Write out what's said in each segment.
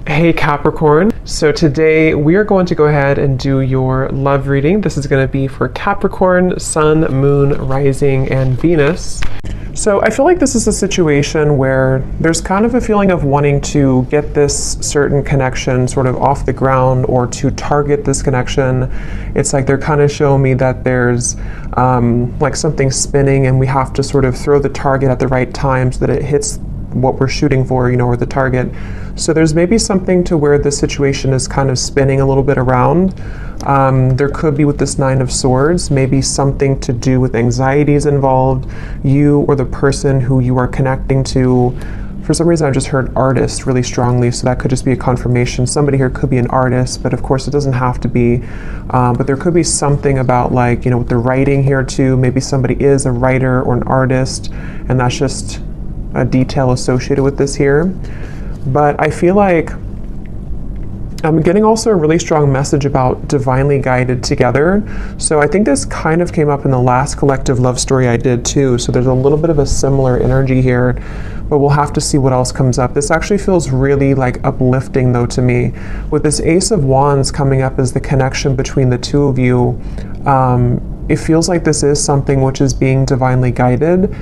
Hey Capricorn. So today we are going to go ahead and do your love reading. This is going to be for Capricorn, Sun, Moon, Rising, and Venus. So I feel like this is a situation where there's kind of a feeling of wanting to get this certain connection sort of off the ground or to target this connection. It's like they're kind of showing me that there's like something spinning and we have to sort of throw the target at the right time so that it hits what we're shooting for, or the target. So there's maybe something to where the situation is kind of spinning a little bit around. There could be with this Nine of Swords, maybe something to do with anxieties involved, you or the person who you are connecting to. For some reason, I just heard artist really strongly, so that could just be a confirmation. Somebody here could be an artist, but of course it doesn't have to be. But there could be something about like, with the writing here too. Maybe somebody is a writer or an artist, and that's just a detail associated with this here. But I feel like I'm getting also a really strong message about divinely guided together. So I think this kind of came up in the last collective love story I did too. So there's a little bit of a similar energy here, but we'll have to see what else comes up. This actually feels really like uplifting though to me. With this Ace of Wands coming up as the connection between the two of you, it feels like this is something which is being divinely guided.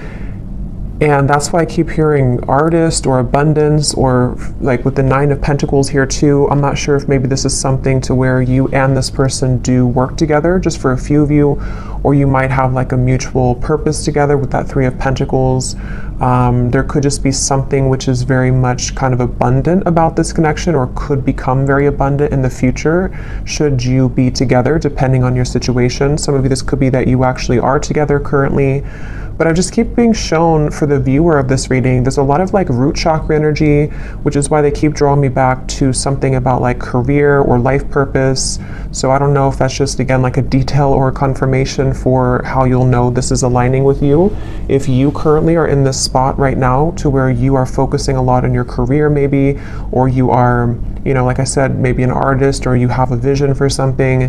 And that's why I keep hearing artist or abundance, or like with the Nine of Pentacles here too. I'm not sure if maybe this is something to where you and this person do work together, just for a few of you, or you might have like a mutual purpose together with that Three of Pentacles. There could just be something which is very much kind of abundant about this connection, or could become very abundant in the future should you be together, depending on your situation. Some of you, this could be that you actually are together currently. But I just keep being shown for the viewer of this reading, there's a lot of like root chakra energy, which is why they keep drawing me back to something about like career or life purpose. So I don't know if that's just, again, like a detail or a confirmation for how you'll know this is aligning with you. If you currently are in this spot right now to where you are focusing a lot on your career maybe, or you are, like I said, maybe an artist, or you have a vision for something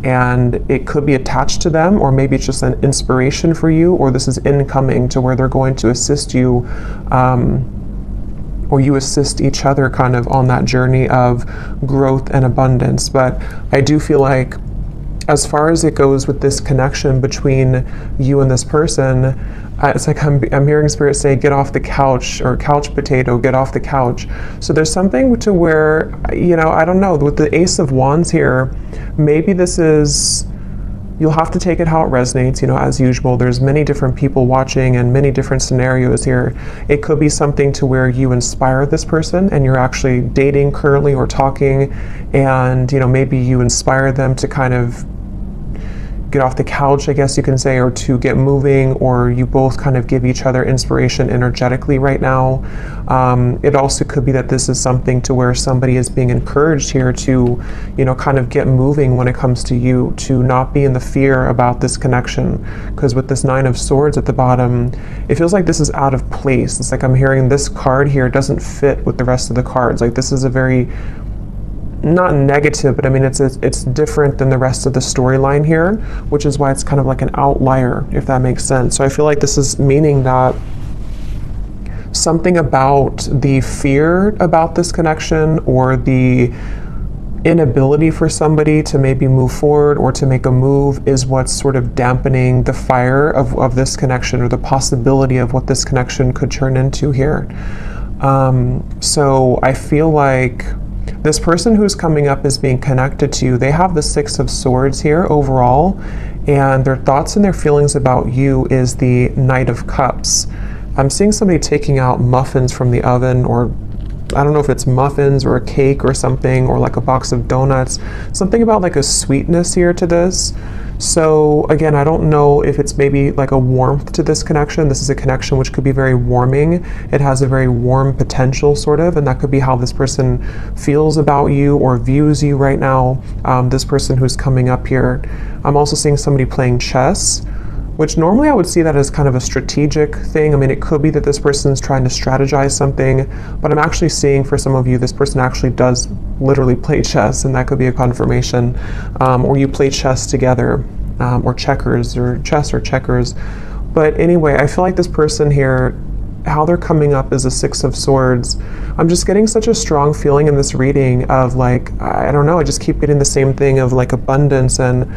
and it could be attached to them, or maybe it's just an inspiration for you, or this is incoming to where they're going to assist you, or you assist each other kind of on that journey of growth and abundance. But I do feel like as far as it goes with this connection between you and this person, it's like I'm hearing Spirit say, get off the couch, or couch potato, get off the couch. So there's something to where, I don't know, with the Ace of Wands here, maybe this is, you'll have to take it how it resonates, as usual. There's many different people watching and many different scenarios here. It could be something to where you inspire this person and you're actually dating currently or talking, and, maybe you inspire them to kind of get off the couch, I guess you can say, or to get moving, or you both kind of give each other inspiration energetically right now. It also could be that this is something to where somebody is being encouraged here to, kind of get moving when it comes to you, to not be in the fear about this connection. Because with this Nine of Swords at the bottom, it feels like this is out of place. It's like I'm hearing this card here doesn't fit with the rest of the cards. Like this is a very, not negative, but I mean, it's different than the rest of the storyline here, which is why it's kind of like an outlier, if that makes sense. So I feel like this is meaning that something about the fear about this connection, or the inability for somebody to maybe move forward or to make a move, is what's sort of dampening the fire of this connection, or the possibility of what this connection could turn into here. So I feel like this person who's coming up as being connected to you, they have the Six of Swords here overall, and their thoughts and their feelings about you is the Knight of Cups. I'm seeing somebody taking out muffins from the oven, or I don't know if it's muffins or a cake or something, or like a box of donuts. Something about like a sweetness here to this. So again, I don't know if it's maybe like a warmth to this connection. This is a connection which could be very warming. It has a very warm potential sort of, and that could be how this person feels about you or views you right now. This person who's coming up here. I'm also seeing somebody playing chess, which normally I would see that as kind of a strategic thing. I mean, it could be that this person's trying to strategize something, but I'm actually seeing for some of you, this person actually does literally play chess, and that could be a confirmation. Or you play chess together, or checkers, or chess or checkers. But anyway, I feel like this person here how they're coming up is a Six of Swords. I'm just getting such a strong feeling in this reading of like, I don't know, I just keep getting the same thing of like abundance and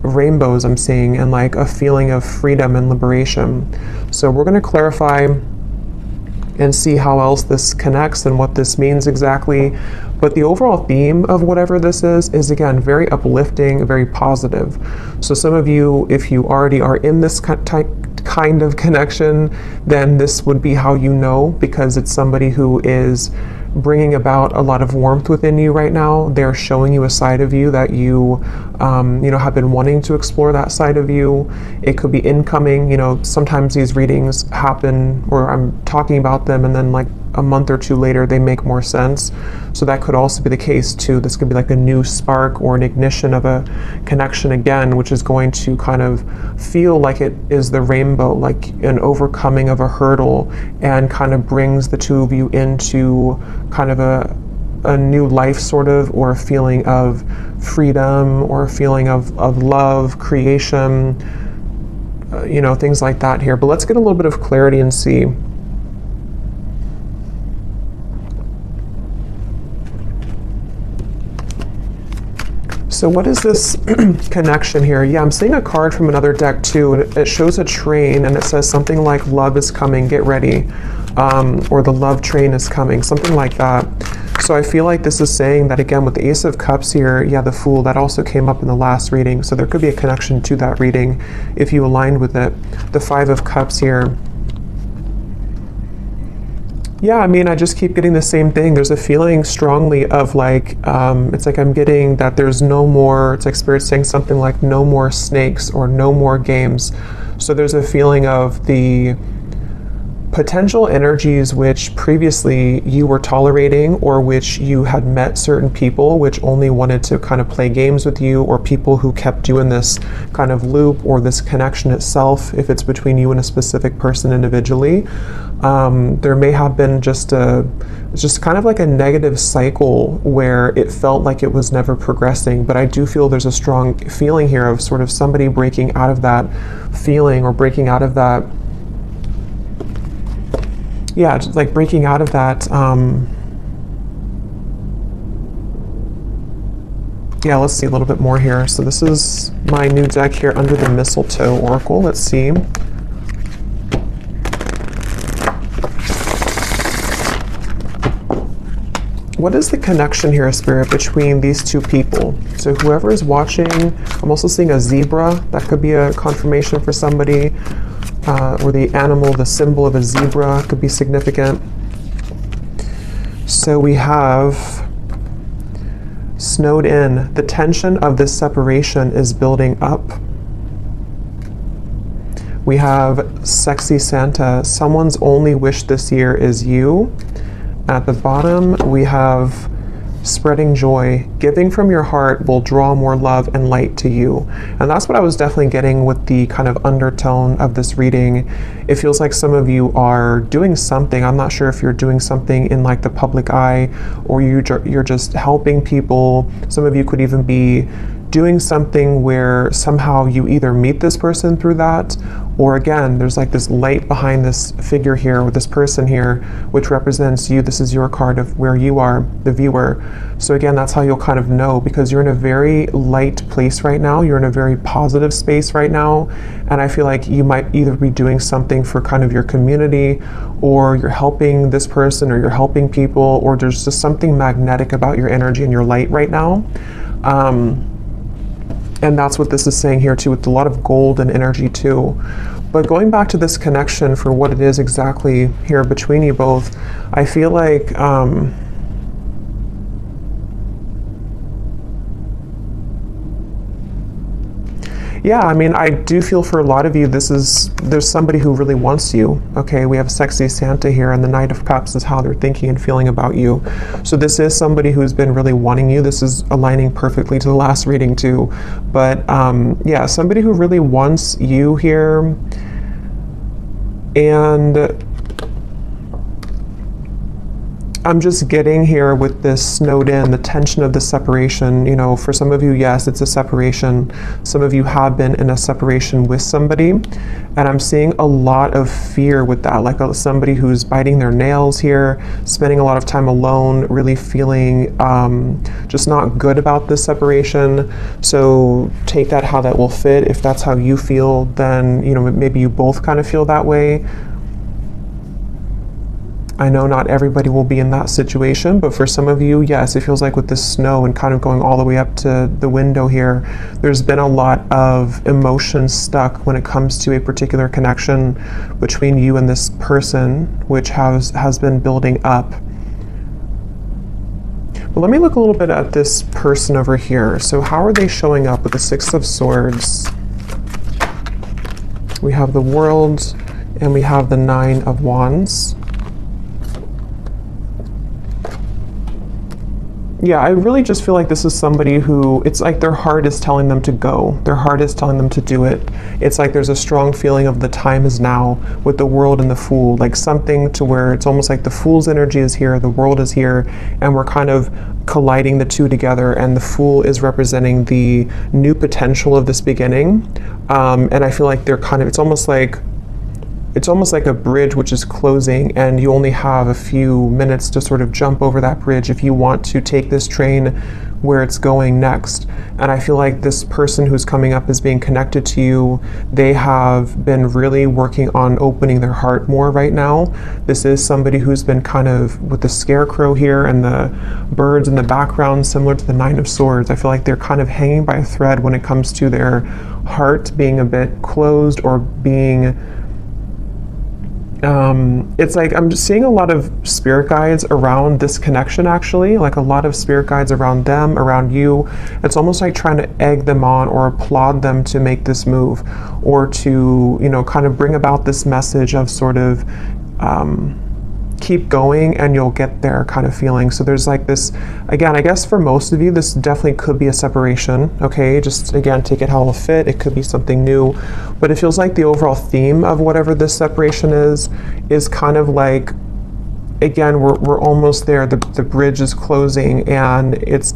rainbows I'm seeing, and like a feeling of freedom and liberation. So we're going to clarify and see how else this connects and what this means exactly. But the overall theme of whatever this is again, very uplifting, very positive. So some of you, if you already are in this kind of connection, then this would be how you know, because it's somebody who is bringing about a lot of warmth within you right now. They're showing you a side of you that you, have been wanting to explore that side of you. It could be incoming. Sometimes these readings happen where I'm talking about them and then like a month or two later they make more sense. So that could also be the case too. This could be like a new spark or an ignition of a connection again, which is going to kind of feel like it is the rainbow, like an overcoming of a hurdle, and kind of brings the two of you into kind of a new life sort of, or a feeling of freedom, or a feeling of love, creation, things like that here. But let's get a little bit of clarity and see. So what is this connection here? Yeah, I'm seeing a card from another deck too, and it shows a train, and it says something like love is coming, get ready, or the love train is coming, something like that. So I feel like this is saying that again with the Ace of Cups here, yeah, the Fool, that also came up in the last reading, so there could be a connection to that reading if you aligned with it. The Five of Cups here. Yeah, I mean, I just keep getting the same thing. There's a feeling strongly of like, it's like I'm getting that there's no more, it's like Spirit saying something like no more snakes or no more games. So there's a feeling of the potential energies which previously you were tolerating, or which you had met certain people which only wanted to kind of play games with you, or people who kept you in this kind of loop, or this connection itself, if it's between you and a specific person individually. There may have been just kind of like a negative cycle where it felt like it was never progressing. But I do feel there's a strong feeling here of sort of somebody breaking out of that feeling, or breaking out of that, yeah, just like breaking out of that. Yeah, let's see a little bit more here. So this is my new deck here, Under the Mistletoe Oracle. Let's see. What is the connection here, Spirit, between these two people? So whoever is watching, I'm also seeing a zebra. That could be a confirmation for somebody. Or the animal, the symbol of a zebra could be significant. So we have snowed in. The tension of this separation is building up. We have sexy Santa. Someone's only wish this year is you. At the bottom, we have spreading joy. Giving from your heart will draw more love and light to you. And that's what I was definitely getting with the kind of undertone of this reading. It feels like some of you are doing something. I'm not sure if you're doing something in like the public eye, or you're just helping people. Some of you could even be doing something where somehow you either meet this person through that, or again, there's like this light behind this figure here, or this person here, which represents you. This is your card of where you are, the viewer. So again, that's how you'll kind of know, because you're in a very light place right now. You're in a very positive space right now. And I feel like you might either be doing something for kind of your community, or you're helping this person, or you're helping people, or there's just something magnetic about your energy and your light right now. And that's what this is saying here too, with a lot of gold and energy too. But going back to this connection for what it is exactly here between you both, I feel like yeah, I mean, I do feel for a lot of you, there's somebody who really wants you. Okay, we have sexy Santa here, and the Knight of Cups is how they're thinking and feeling about you. So this is somebody who's been really wanting you. This is aligning perfectly to the last reading too. But yeah, somebody who really wants you here. And I'm just getting here with this snowed in, the tension of the separation. You know, for some of you, yes, it's a separation. Some of you have been in a separation with somebody. And I'm seeing a lot of fear with that, like somebody who's biting their nails here, spending a lot of time alone, really feeling just not good about this separation. So take that how that will fit. If that's how you feel, then, you know, maybe you both kind of feel that way. I know not everybody will be in that situation, but for some of you, yes, it feels like with the snow and kind of going all the way up to the window here, there's been a lot of emotion stuck when it comes to a particular connection between you and this person, which has been building up. But let me look a little bit at this person over here. So how are they showing up with the Six of Swords? We have the World and we have the Nine of Wands. Yeah, I really just feel like this is somebody who, it's like their heart is telling them to go. Their heart is telling them to do it. It's like there's a strong feeling of the time is now with the World and the Fool, like something to where it's almost like the Fool's energy is here, the World is here, and we're kind of colliding the two together, and the Fool is representing the new potential of this beginning. And I feel like they're kind of, it's almost like a bridge which is closing, and you only have a few minutes to sort of jump over that bridge if you want to take this train where it's going next. And I feel like this person who's coming up is being connected to you. They have been really working on opening their heart more right now. This is somebody who's been kind of with the scarecrow here and the birds in the background, similar to the Nine of Swords. I feel like they're kind of hanging by a thread when it comes to their heart being a bit closed or being it's like I'm just seeing a lot of spirit guides around this connection, actually, like a lot of spirit guides around them, around you. It's almost like trying to egg them on or applaud them to make this move, or to, you know, kind of bring about this message of sort of keep going and you'll get there kind of feeling. So there's like this, again, I guess for most of you, this definitely could be a separation, okay? Just again, take it how it'll fit. It could be something new, but it feels like the overall theme of whatever this separation is kind of like, again, we're almost there. The bridge is closing, and it's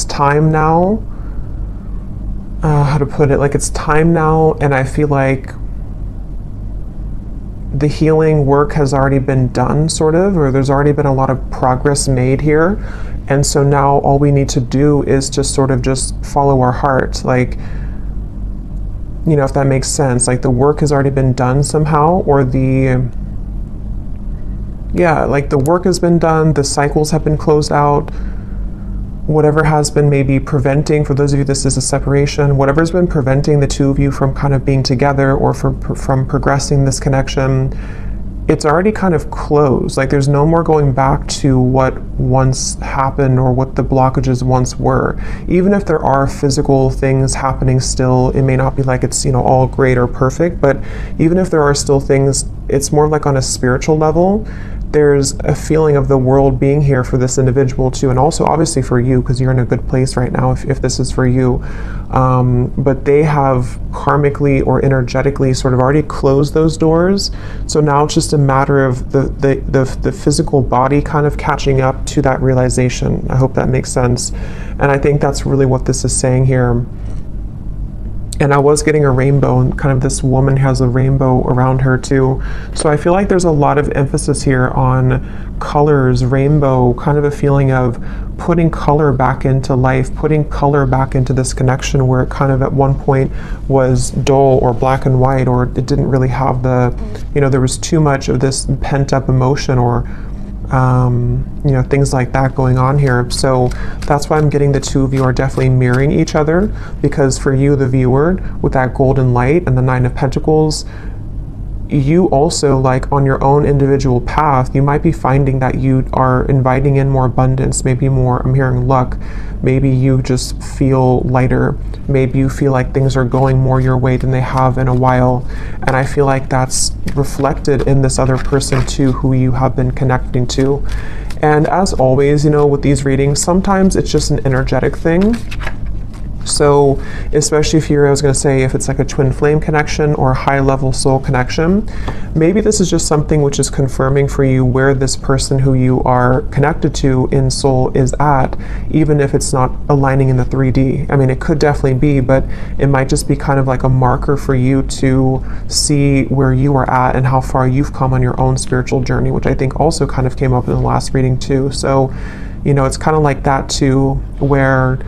time now. How to put it? Like, it's time now, and I feel like the healing work has already been done, sort of, or there's already been a lot of progress made here. And so now all we need to do is just sort of just follow our heart. Like, you know, if that makes sense, like the work has already been done somehow, or like the work has been done, the cycles have been closed out. Whatever has been maybe preventing, for those of you this is a separation, whatever's been preventing the two of you from kind of being together or from progressing this connection, it's already kind of closed. Like there's no more going back to what once happened or what the blockages once were. Even if there are physical things happening still, it may not be like it's, you know, all great or perfect, but even if there are still things, it's more like on a spiritual level. There's a feeling of the world being here for this individual too, and also obviously for you, because you're in a good place right now if this is for you. But they have karmically or energetically sort of already closed those doors. So now it's just a matter of the physical body kind of catching up to that realization. I hope that makes sense. And I think that's really what this is saying here. And I was getting a rainbow, and kind of this woman has a rainbow around her too. So I feel like there's a lot of emphasis here on colors, rainbow, kind of a feeling of putting color back into life, putting color back into this connection where it kind of at one point was dull or black and white, or it didn't really have the, you know, there was too much of this pent up emotion or you know, things like that going on here. So that's why I'm getting the two of you are definitely mirroring each other, because for you, the viewer, with that golden light and the Nine of Pentacles, you also, like on your own individual path, you might be finding that you are inviting in more abundance, maybe more, I'm hearing luck, maybe you just feel lighter, maybe you feel like things are going more your way than they have in a while. And I feel like that's reflected in this other person too, who you have been connecting to. And as always, you know, with these readings, sometimes it's just an energetic thing. So especially if you're, I was going to say, if it's like a twin flame connection or a high level soul connection, maybe this is just something which is confirming for you where this person who you are connected to in soul is at, even if it's not aligning in the 3D. I mean, it could definitely be, but it might just be kind of like a marker for you to see where you are at and how far you've come on your own spiritual journey, which I think also kind of came up in the last reading too. So, you know, it's kind of like that too, where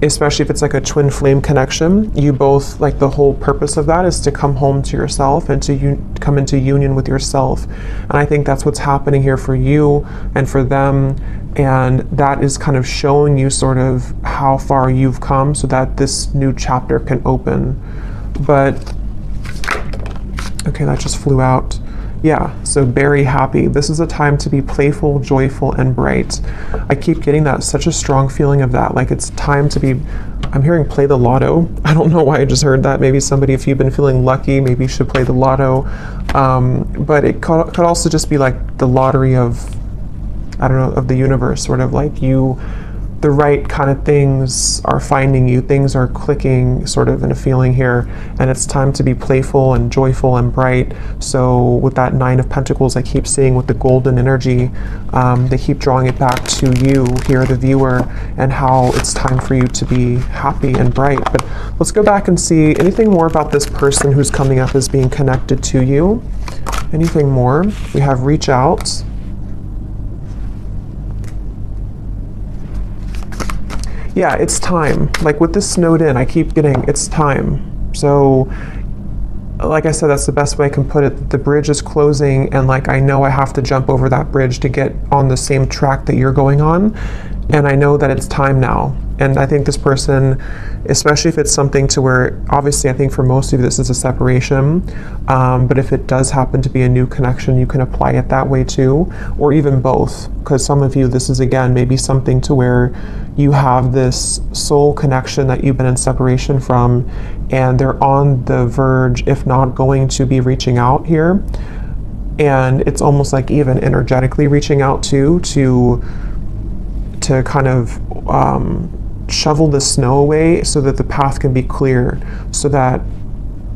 especially if it's like a twin flame connection, you both, like, the whole purpose of that is to come home to yourself and to come into union with yourself. And I think that's what's happening here for you and for them. And that is kind of showing you sort of how far you've come so that this new chapter can open. But, okay, that just flew out. Yeah, so very happy. This is a time to be playful, joyful, and bright. I keep getting that, such a strong feeling of that. Like, it's time to be, I'm hearing play the lotto. I don't know why I just heard that. Maybe somebody, if you've been feeling lucky, maybe you should play the lotto. But it could also just be like the lottery of, I don't know, of the universe, sort of like the right kind of things are finding you, things are clicking sort of in a feeling here, and it's time to be playful and joyful and bright. So with that 9 of Pentacles, I keep seeing with the golden energy, they keep drawing it back to you here, the viewer, and how it's time for you to be happy and bright. But let's go back and see anything more about this person who's coming up as being connected to you. Anything more? We have reach out. Yeah, it's time. Like with this snowed in, I keep getting, it's time. So, like I said, that's the best way I can put it. The bridge is closing, and like I know I have to jump over that bridge to get on the same track that you're going on. And I know that it's time now. And I think this person, especially if it's something to where, obviously I think for most of you this is a separation, but if it does happen to be a new connection, you can apply it that way too, or even both. Because some of you, this is again maybe something to where you have this soul connection that you've been in separation from, and they're on the verge, if not going to be reaching out here. And it's almost like even energetically reaching out too, to kind of shovel the snow away so that the path can be clear, so that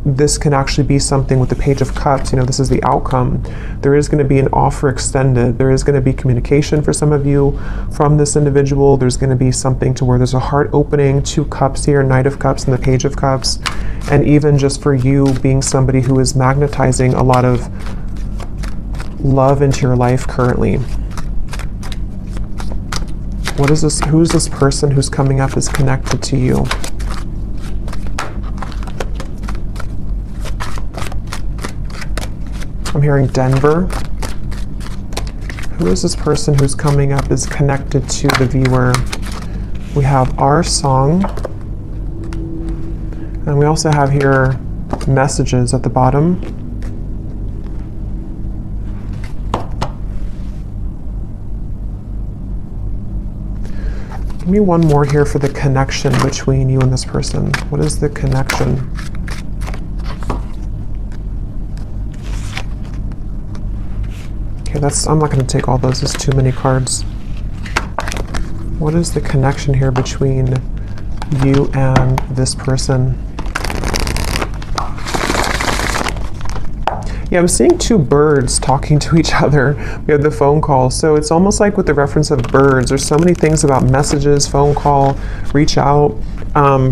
this can actually be something with the Page of Cups. You know, this is the outcome. There is going to be an offer extended. There is going to be communication for some of you from this individual. There's going to be something to where there's a heart opening, 2 cups here, Knight of Cups and the Page of Cups. And even just for you being somebody who is magnetizing a lot of love into your life currently. What is this? Who's this person who's coming up is connected to you? I'm hearing Denver. Who is this person who's coming up is connected to the viewer? We have our song. And we also have here messages at the bottom. Give me one more here for the connection between you and this person. What is the connection? Okay, I'm not going to take all those. There's too many cards. What is the connection here between you and this person? Yeah, I'm seeing 2 birds talking to each other. We have the phone call. So it's almost like with the reference of birds, there's so many things about messages, phone call, reach out.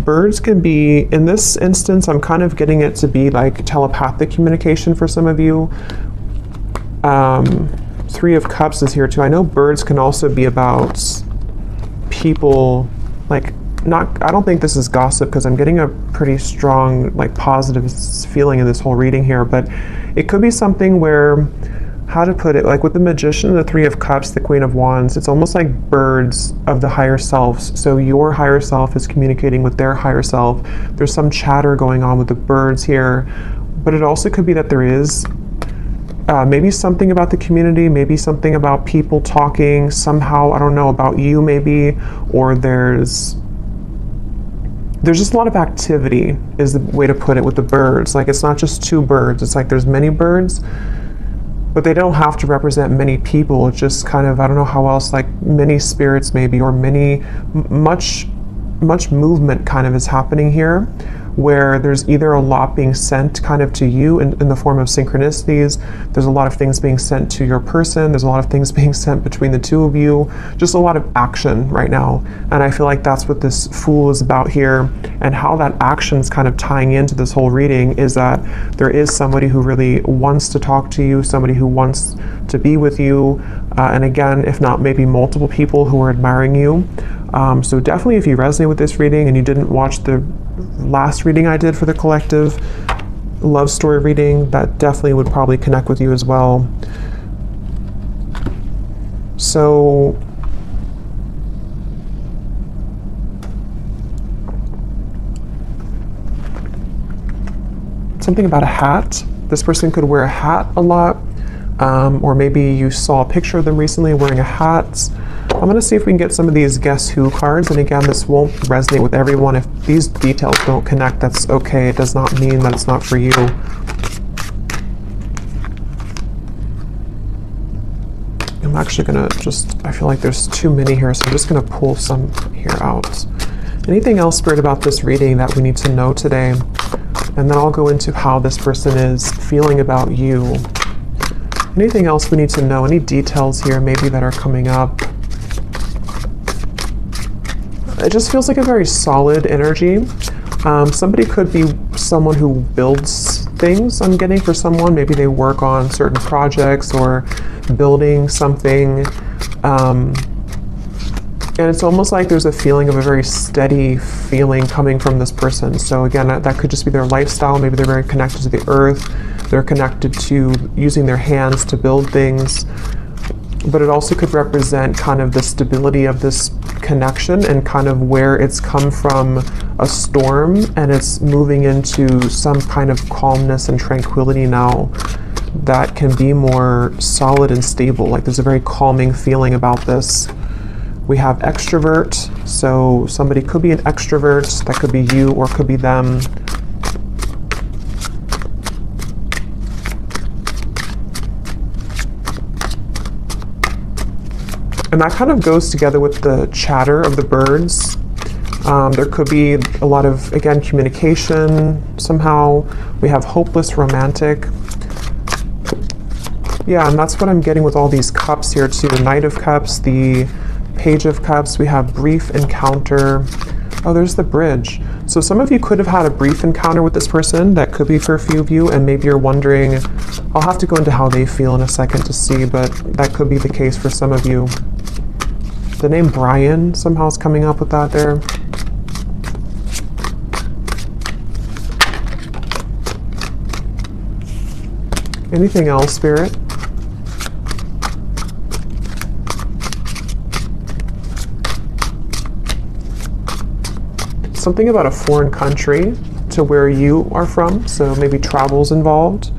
Birds can be, in this instance, I'm kind of getting it to be like telepathic communication for some of you. 3 of Cups is here too. I know birds can also be about people, like, I don't think this is gossip because I'm getting a pretty strong, like, positive feeling in this whole reading here, but it could be something where, how to put it, like with the Magician, the 3 of Cups, the Queen of Wands, it's almost like birds of the higher selves. So your higher self is communicating with their higher self. There's some chatter going on with the birds here, but it also could be that there is maybe something about the community, maybe something about people talking somehow, I don't know, about you maybe, or there's just a lot of activity is the way to put it with the birds. Like, it's not just 2 birds, it's like there's many birds, but they don't have to represent many people. It's just kind of, I don't know how else, like many spirits maybe, or much much movement kind of is happening here, where there's either a lot being sent kind of to you in the form of synchronicities. There's a lot of things being sent to your person. There's a lot of things being sent between the two of you. Just a lot of action right now. And I feel like that's what this Fool is about here, and how that action is kind of tying into this whole reading is that there is somebody who really wants to talk to you, somebody who wants to be with you. And again, if not maybe multiple people who are admiring you. So definitely if you resonate with this reading and you didn't watch the last reading I did for the collective love story reading, that definitely would probably connect with you as well. So something about a hat. This person could wear a hat a lot, or maybe you saw a picture of them recently wearing a hat. I'm going to see if we can get some of these Guess Who cards, and again, this won't resonate with everyone. If these details don't connect, that's okay. It does not mean that it's not for you. I'm actually going to I feel like there's too many here, so I'm just going to pull some here out. Anything else, Spirit, about this reading that we need to know today? And then I'll go into how this person is feeling about you. Anything else we need to know? Any details here maybe that are coming up? It just feels like a very solid energy. Somebody could be someone who builds things, I'm getting, for someone. Maybe they work on certain projects or building something. And it's almost like there's a feeling of a very steady feeling coming from this person. So again, that could just be their lifestyle. Maybe they're very connected to the earth. They're connected to using their hands to build things. But it also could represent kind of the stability of this connection and kind of where it's come from a storm and it's moving into some kind of calmness and tranquility now that can be more solid and stable. Like there's a very calming feeling about this. We have extrovert, so somebody could be an extrovert. That could be you or could be them. And that kind of goes together with the chatter of the birds. There could be a lot of, again, communication somehow. We have hopeless romantic. Yeah, and that's what I'm getting with all these cups here too. The Knight of Cups, the Page of Cups. We have brief encounter. Oh, there's the bridge. So some of you could have had a brief encounter with this person. That could be for a few of you, and maybe you're wondering, I'll have to go into how they feel in a second to see, but that could be the case for some of you. The name Brian somehow is coming up with that there. Anything else, Spirit? Something about a foreign country to where you are from, so maybe travel's involved.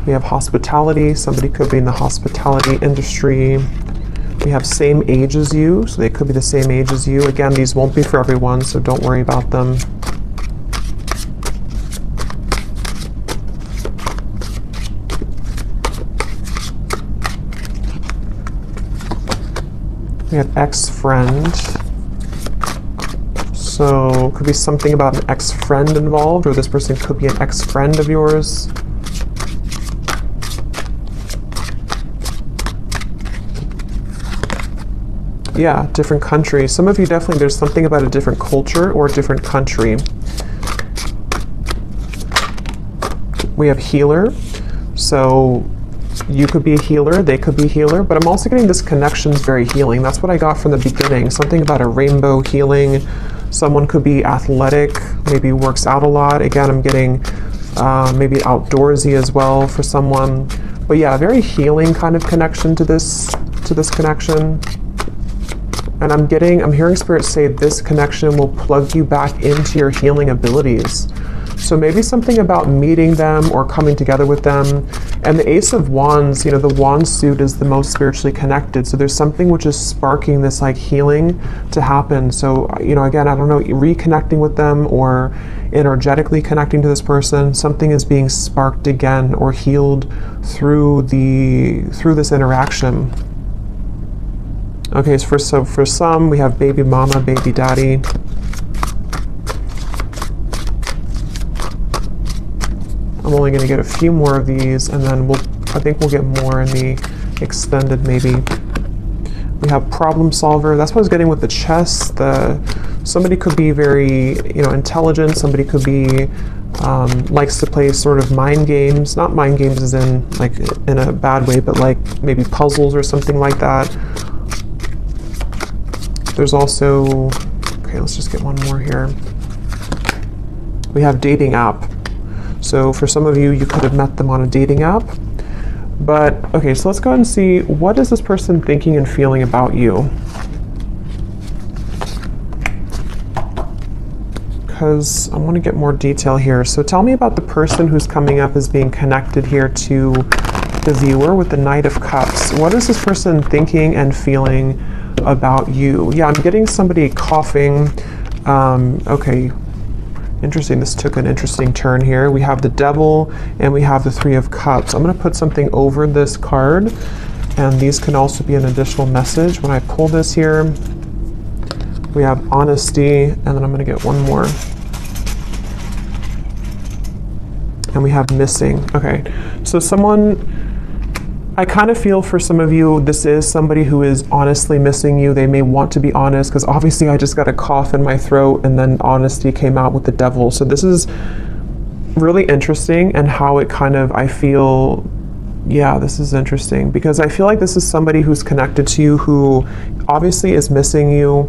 We have hospitality. Somebody could be in the hospitality industry. We have same age as you, so they could be the same age as you. Again, these won't be for everyone, so don't worry about them. We have ex-friend. So could be something about an ex-friend involved, or this person could be an ex-friend of yours. Yeah, different country. Some of you definitely, there's something about a different culture or a different country. We have healer. So you could be a healer, they could be a healer, but I'm also getting this connection's very healing. That's what I got from the beginning. Something about a rainbow healing. Someone could be athletic, maybe works out a lot. Again, I'm getting maybe outdoorsy as well for someone. But yeah, very healing kind of connection to this connection. And I'm hearing Spirit say this connection will plug you back into your healing abilities. So maybe something about meeting them or coming together with them. And the Ace of Wands, the wand suit is the most spiritually connected. So there's something which is sparking this like healing to happen. So, again, I don't know, reconnecting with them or energetically connecting to this person, something is being sparked again or healed through this interaction. Okay, so for some, we have baby mama, baby daddy. I'm only going to get a few more of these, and then I think we'll get more in the extended maybe. We have problem solver. That's what I was getting with the chess. Somebody could be very, intelligent. Somebody could be likes to play sort of mind games. Not mind games as in like in a bad way, but like maybe puzzles or something like that. There's also, okay, let's just get one more here. We have dating app. So for some of you, you could have met them on a dating app. But, okay, so let's go ahead and see, what is this person thinking and feeling about you? Because I want to get more detail here. So tell me about the person who's coming up as being connected here to the viewer with the Knight of Cups. What is this person thinking and feeling about you? Yeah, I'm getting somebody coughing. Okay. Interesting, this took an interesting turn here. We have the Devil and we have the Three of Cups. I'm going to put something over this card, and these can also be an additional message. When I pull this here, we have honesty, and then I'm going to get one more. And we have missing. Okay, so I kind of feel for some of you, this is somebody who is honestly missing you. They may want to be honest, because obviously I just got a cough in my throat and then honesty came out with the Devil. So this is really interesting, and how it kind of, I feel, yeah, this is interesting, because I feel like this is somebody who's connected to you who obviously is missing you.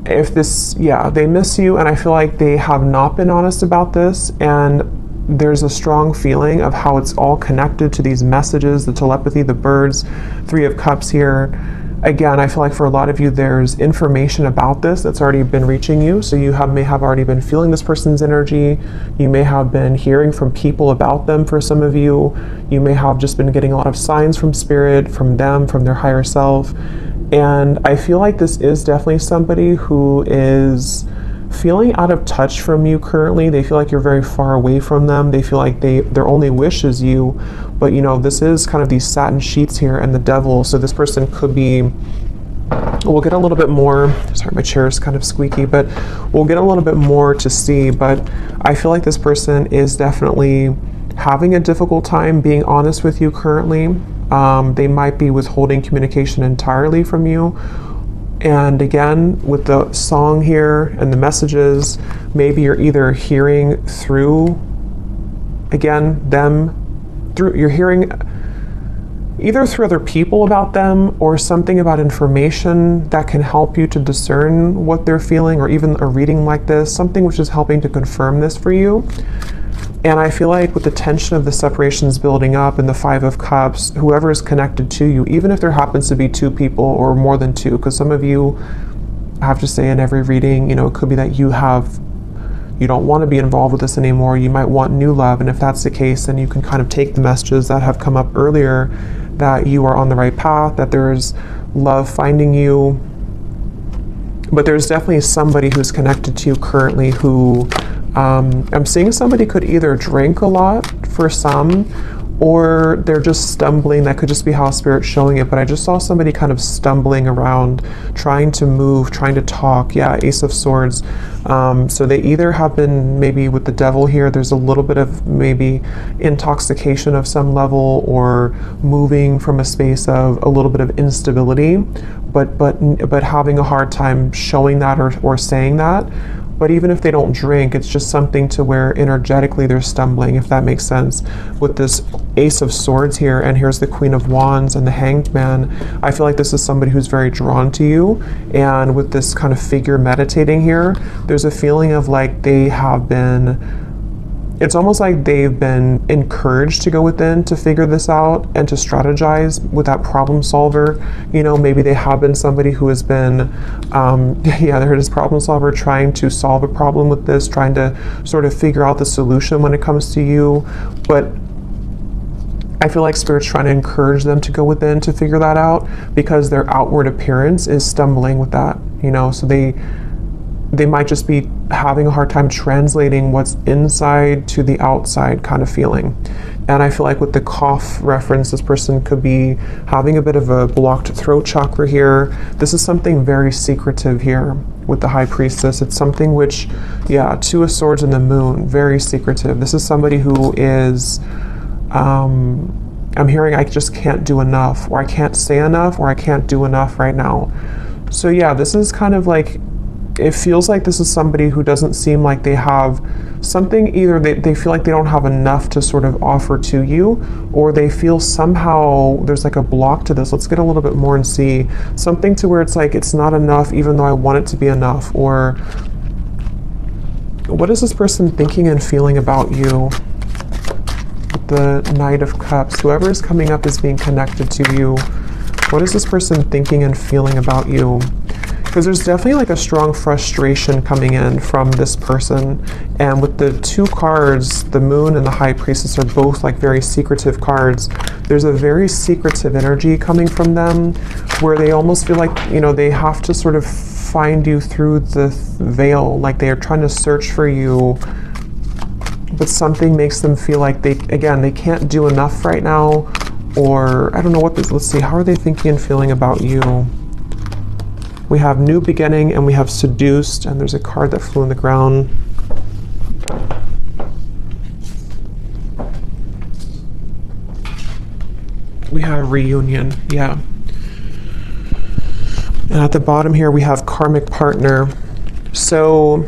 They miss you, and I feel like they have not been honest about this, and there's a strong feeling of how it's all connected to these messages, the telepathy, the birds, Three of Cups here. Again, I feel like for a lot of you, there's information about this that's already been reaching you. So you may have already been feeling this person's energy. You may have been hearing from people about them for some of you. You may have just been getting a lot of signs from spirit, from them, from their higher self. And I feel like this is definitely somebody who is feeling out of touch from you currently. They feel like you're very far away from them. They feel like their only wish is you. But this is kind of these satin sheets here and the Devil. So this person could be, we'll get a little bit more, sorry, my chair is kind of squeaky, but we'll get a little bit more to see. But I feel like this person is definitely having a difficult time being honest with you currently. They might be withholding communication entirely from you. And again, with the song here and the messages, maybe you're either hearing through, again, you're hearing either through other people about them, or something about information that can help you to discern what they're feeling, or even a reading like this, something which is helping to confirm this for you. And I feel like with the tension of the separations building up and the Five of Cups, whoever is connected to you, even if there happens to be two people or more than two, because some of you, I have to say in every reading, it could be that you don't want to be involved with this anymore. You might want new love. And if that's the case, then you can kind of take the messages that have come up earlier, that you are on the right path, that there's love finding you. But there's definitely somebody who's connected to you currently who, I'm seeing somebody could either drink a lot for some, or they're just stumbling. That could just be how Spirit's showing it. But I just saw somebody kind of stumbling around, trying to move, trying to talk. Yeah, Ace of Swords. So they either have been, maybe with the Devil here, there's a little bit of maybe intoxication of some level, or moving from a space of a little bit of instability, but having a hard time showing that or saying that. But even if they don't drink, it's just something to where energetically they're stumbling, if that makes sense. With this Ace of Swords here, and here's the Queen of Wands and the Hanged Man, I feel like this is somebody who's very drawn to you. And with this kind of figure meditating here, there's a feeling of like they have been, it's almost like they've been encouraged to go within to figure this out and to strategize with that problem solver. Maybe they have been somebody who has been, there it is, problem solver, trying to solve a problem with this, trying to sort of figure out the solution when it comes to you. But I feel like Spirit's trying to encourage them to go within to figure that out, because their outward appearance is stumbling with that, so they might just be having a hard time translating what's inside to the outside kind of feeling. And I feel like with the cough reference, this person could be having a bit of a blocked throat chakra here. This is something very secretive here with the High Priestess. It's something which, yeah, Two of Swords and the Moon, very secretive. This is somebody who is, I'm hearing I just can't do enough, or I can't say enough, or I can't do enough right now. So yeah, this is kind of like, it feels like this is somebody who doesn't seem like they have something, either they feel like they don't have enough to sort of offer to you, or they feel somehow there's like a block to this. Let's get a little bit more and see something to where it's like it's not enough even though I want it to be enough. Or what is this person thinking and feeling about you? The Knight of Cups, whoever is coming up is being connected to you. What is this person thinking and feeling about you? Because there's definitely like a strong frustration coming in from this person. And with the two cards, the Moon and the High Priestess are both like very secretive cards. There's a very secretive energy coming from them where they almost feel like, you know, they have to sort of find you through the veil. Like they are trying to search for you, but something makes them feel like they can't do enough right now. Or I don't know what this, let's see, how are they thinking and feeling about you? We have New Beginning and we have Seduced, and there's a card that flew on the ground. We have Reunion, yeah. And at the bottom here we have Karmic Partner. So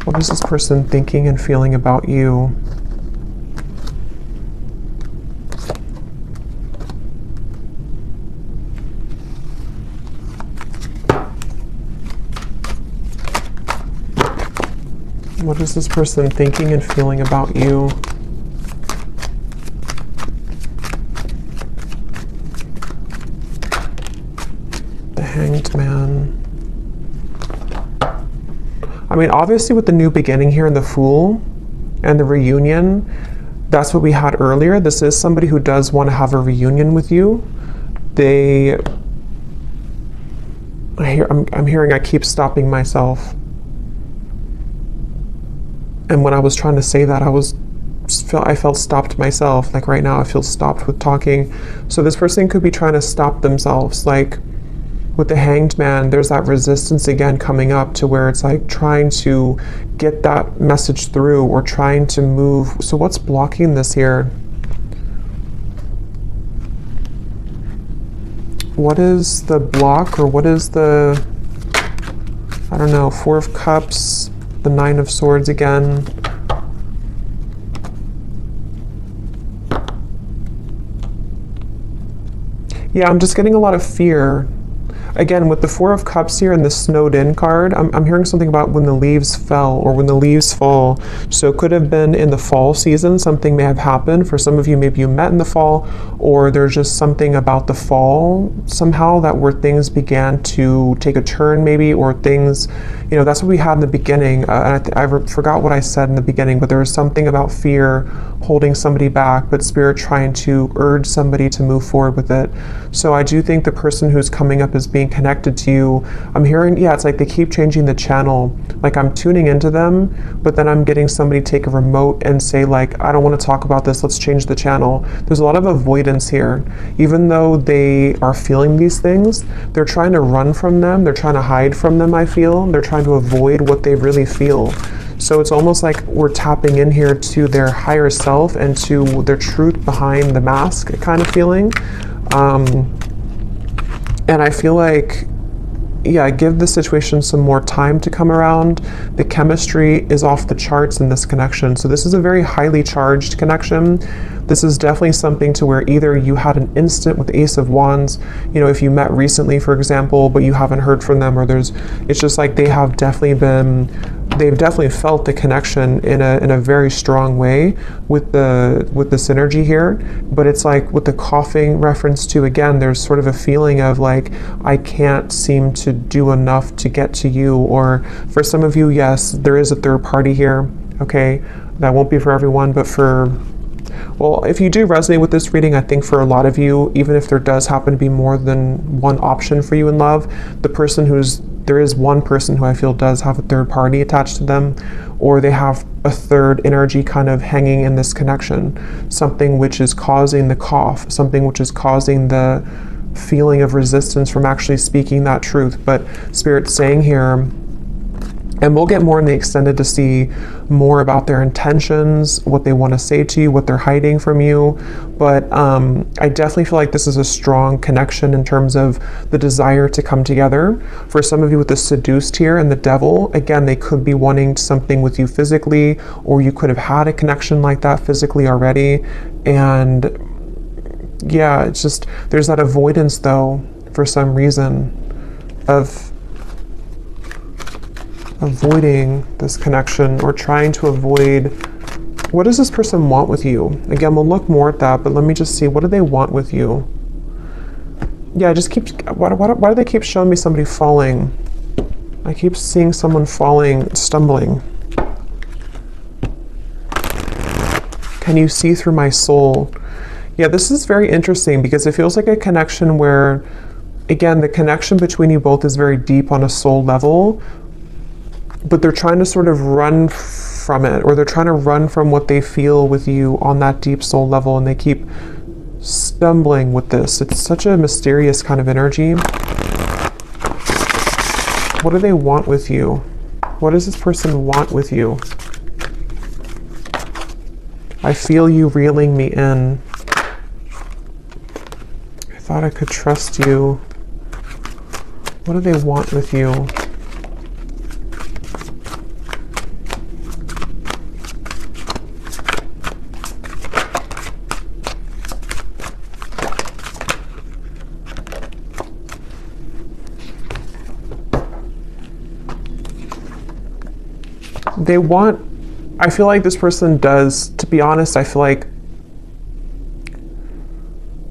what is this person thinking and feeling about you? What is this person thinking and feeling about you? The Hanged Man. I mean, obviously with the New Beginning here and the Fool and the Reunion, that's what we had earlier. This is somebody who does want to have a reunion with you. I'm hearing I keep stopping myself. And when I was trying to say that, I felt stopped myself. Like right now, I feel stopped with talking. So this person could be trying to stop themselves. Like with the Hanged Man, there's that resistance again coming up to where it's like trying to get that message through or trying to move. So what's blocking this here? What is the block, or what is the, I don't know, Four of Cups, the Nine of Swords again. Yeah, I'm just getting a lot of fear. Again, with the Four of Cups here and the Snowed In card, I'm hearing something about when the leaves fell or when the leaves fall. So it could have been in the fall season, something may have happened. For some of you, maybe you met in the fall, or there's just something about the fall somehow that where things began to take a turn maybe, or things, you know, that's what we had in the beginning. And I forgot what I said in the beginning, but there was something about fear holding somebody back, but Spirit trying to urge somebody to move forward with it. So I do think the person who's coming up is being connected to you. I'm hearing, yeah, it's like they keep changing the channel. Like I'm tuning into them, but then I'm getting somebody take a remote and say like, I don't want to talk about this, let's change the channel. There's a lot of avoidance here. Even though they are feeling these things, they're trying to run from them, they're trying to hide from them, I feel. They're trying to avoid what they really feel. So it's almost like we're tapping in here to their higher self and to their truth behind the mask kind of feeling. And I feel like, yeah, give the situation some more time to come around. The chemistry is off the charts in this connection. So this is a very highly charged connection. This is definitely something to where either you had an instant with Ace of Wands, you know, if you met recently, for example, but you haven't heard from them, or it's just like they've definitely felt the connection in a very strong way with the synergy here. But it's like with the coughing reference to, again, there's sort of a feeling of like, I can't seem to do enough to get to you. Or for some of you, yes, there is a third party here. Okay, that won't be for everyone, but for Well, if you do resonate with this reading, I think for a lot of you, even if there does happen to be more than one option for you in love, there is one person who I feel does have a third party attached to them, or they have a third energy kind of hanging in this connection, something which is causing the cough, something which is causing the feeling of resistance from actually speaking that truth. But Spirit's saying here, and we'll get more in the extended to see more about their intentions, what they want to say to you, what they're hiding from you. But I definitely feel like this is a strong connection in terms of the desire to come together. For some of you with the seduced here and the devil, again, they could be wanting something with you physically, or you could have had a connection like that physically already. And yeah, it's just, there's that avoidance though, for some reason, of avoiding this connection, or trying to avoid. What does this person want with you? Again, we'll look more at that, but let me just see, what do they want with you? Yeah, just keep, why do they keep showing me somebody falling? I keep seeing someone falling, stumbling. Can you see through my soul? Yeah, this is very interesting because it feels like a connection where, again, the connection between you both is very deep on a soul level, but they're trying to sort of run from it, or they're trying to run from what they feel with you on that deep soul level, and they keep stumbling with this. It's such a mysterious kind of energy. What do they want with you? What does this person want with you? I feel you reeling me in. I thought I could trust you. What do they want with you? They want, I feel like this person does, to be honest, I feel like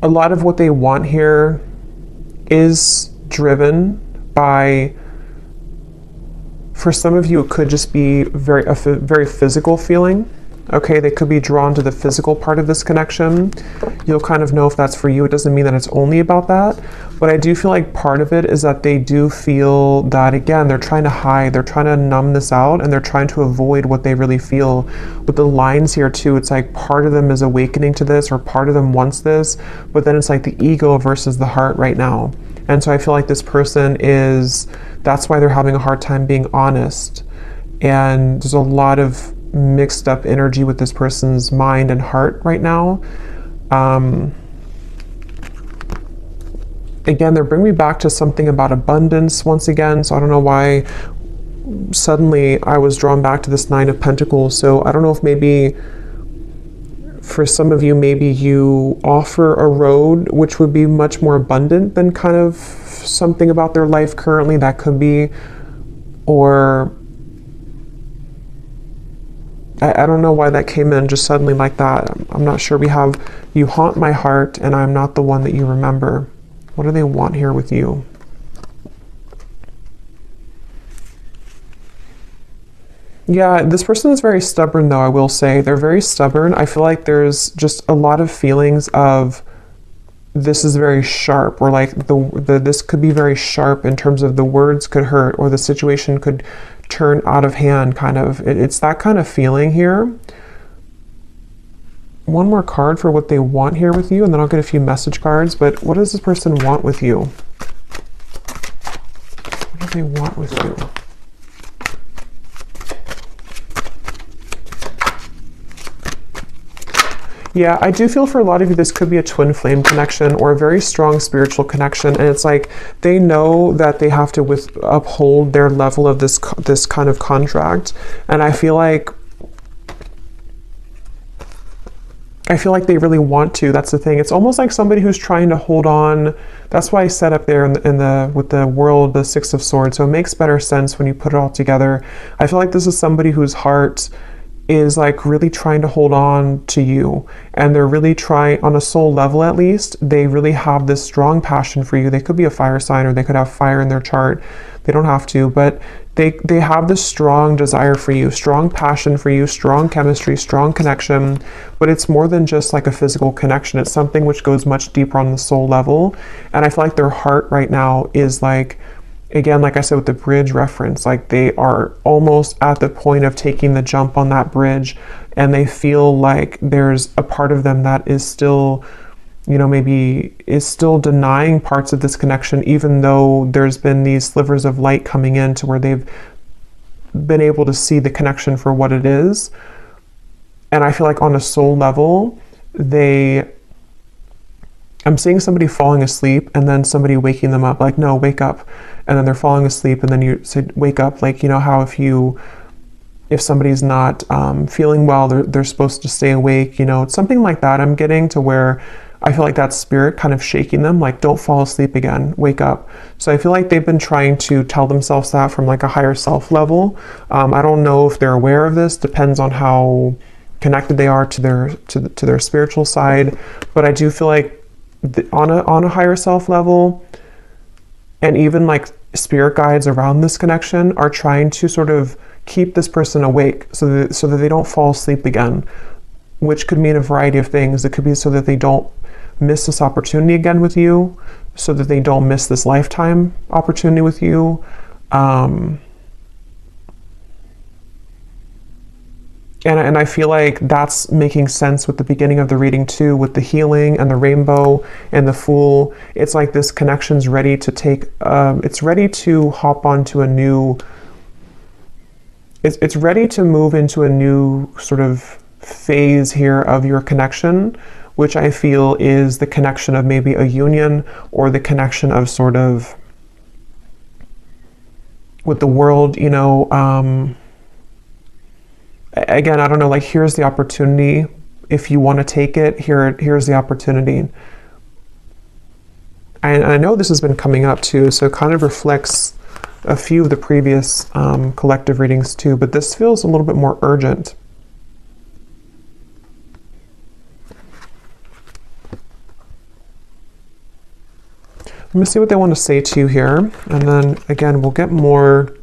a lot of what they want here is driven by, for some of you, it could just be a very physical feeling. Okay, they could be drawn to the physical part of this connection. You'll kind of know if that's for you. It doesn't mean that it's only about that, but I do feel like part of it is that they do feel that, again, they're trying to hide, they're trying to numb this out, and they're trying to avoid what they really feel. With the lines here too, it's like part of them is awakening to this, or part of them wants this, but then it's like the ego versus the heart right now. And so I feel like this person is, that's why they're having a hard time being honest. And there's a lot of mixed up energy with this person's mind and heart right now. Again, they're bringing me back to something about abundance once again. So I don't know why suddenly I was drawn back to this Nine of Pentacles. So I don't know if maybe for some of you, maybe you offer a road which would be much more abundant than kind of something about their life currently. That could be, or I don't know why that came in just suddenly like that. I'm not sure. We have, you haunt my heart and I'm not the one that you remember. What do they want here with you? Yeah, this person is very stubborn though, I will say. They're very stubborn. I feel like there's just a lot of feelings of, this is very sharp, or like this could be very sharp in terms of the words could hurt, or the situation could turn out of hand, kind of. It's that kind of feeling here. One more card for what they want here with you, and then I'll get a few message cards. But what does this person want with you? What do they want with you? Yeah, I do feel for a lot of you, this could be a twin flame connection or a very strong spiritual connection. And it's like, they know that they have to uphold their level of this kind of contract. And I feel like they really want to. That's the thing. It's almost like somebody who's trying to hold on. That's why I set up there with the world, the Six of Swords. So it makes better sense when you put it all together. I feel like this is somebody whose heart is like really trying to hold on to you, and they're really trying, on a soul level at least, they really have this strong passion for you. They could be a fire sign, or they could have fire in their chart. They don't have to, but they have this strong desire for you, strong passion for you, strong chemistry, strong connection. But it's more than just like a physical connection. It's something which goes much deeper on the soul level. And I feel like their heart right now is like, again, like I said with the bridge reference, like they are almost at the point of taking the jump on that bridge, and they feel like there's a part of them that is still, you know, maybe is still denying parts of this connection, even though there's been these slivers of light coming in to where they've been able to see the connection for what it is. And I feel like on a soul level, I'm seeing somebody falling asleep and then somebody waking them up, like, no, wake up. And then they're falling asleep, and then you say, wake up. Like, you know how if somebody's not feeling well, they're supposed to stay awake, you know, it's something like that. I'm getting to where I feel like that spirit kind of shaking them, like, don't fall asleep again, wake up. So I feel like they've been trying to tell themselves that from like a higher self level. I don't know if they're aware of this, depends on how connected they are to their spiritual side. But I do feel like on a higher self level, and even like spirit guides around this connection are trying to sort of keep this person awake so that they don't fall asleep again, which could mean a variety of things. It could be so that they don't miss this opportunity again with you, so that they don't miss this lifetime opportunity with you. And I feel like that's making sense with the beginning of the reading too, with the healing and the rainbow and the Fool. It's like this connection's ready to take, it's ready to hop onto a new, it's ready to move into a new sort of phase here of your connection, which I feel is the connection of maybe a union, or the connection of sort of with the world, you know. Again, I don't know, like, here's the opportunity. If you want to take it, here's the opportunity. And I know this has been coming up too, so it kind of reflects a few of the previous collective readings too, but this feels a little bit more urgent. Let me see what they want to say to you here, and then again, we'll get more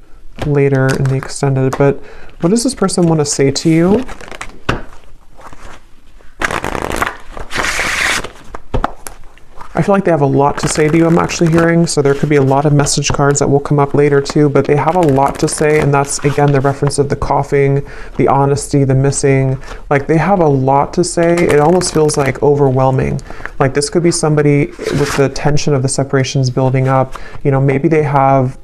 later in the extended, but what does this person want to say to you? I feel like they have a lot to say to you, I'm actually hearing, so there could be a lot of message cards that will come up later too, but they have a lot to say, and that's, again, the reference of the coughing, the honesty, the missing. Like, they have a lot to say. It almost feels like overwhelming. Like, this could be somebody with the tension of the separations building up. You know, maybe they've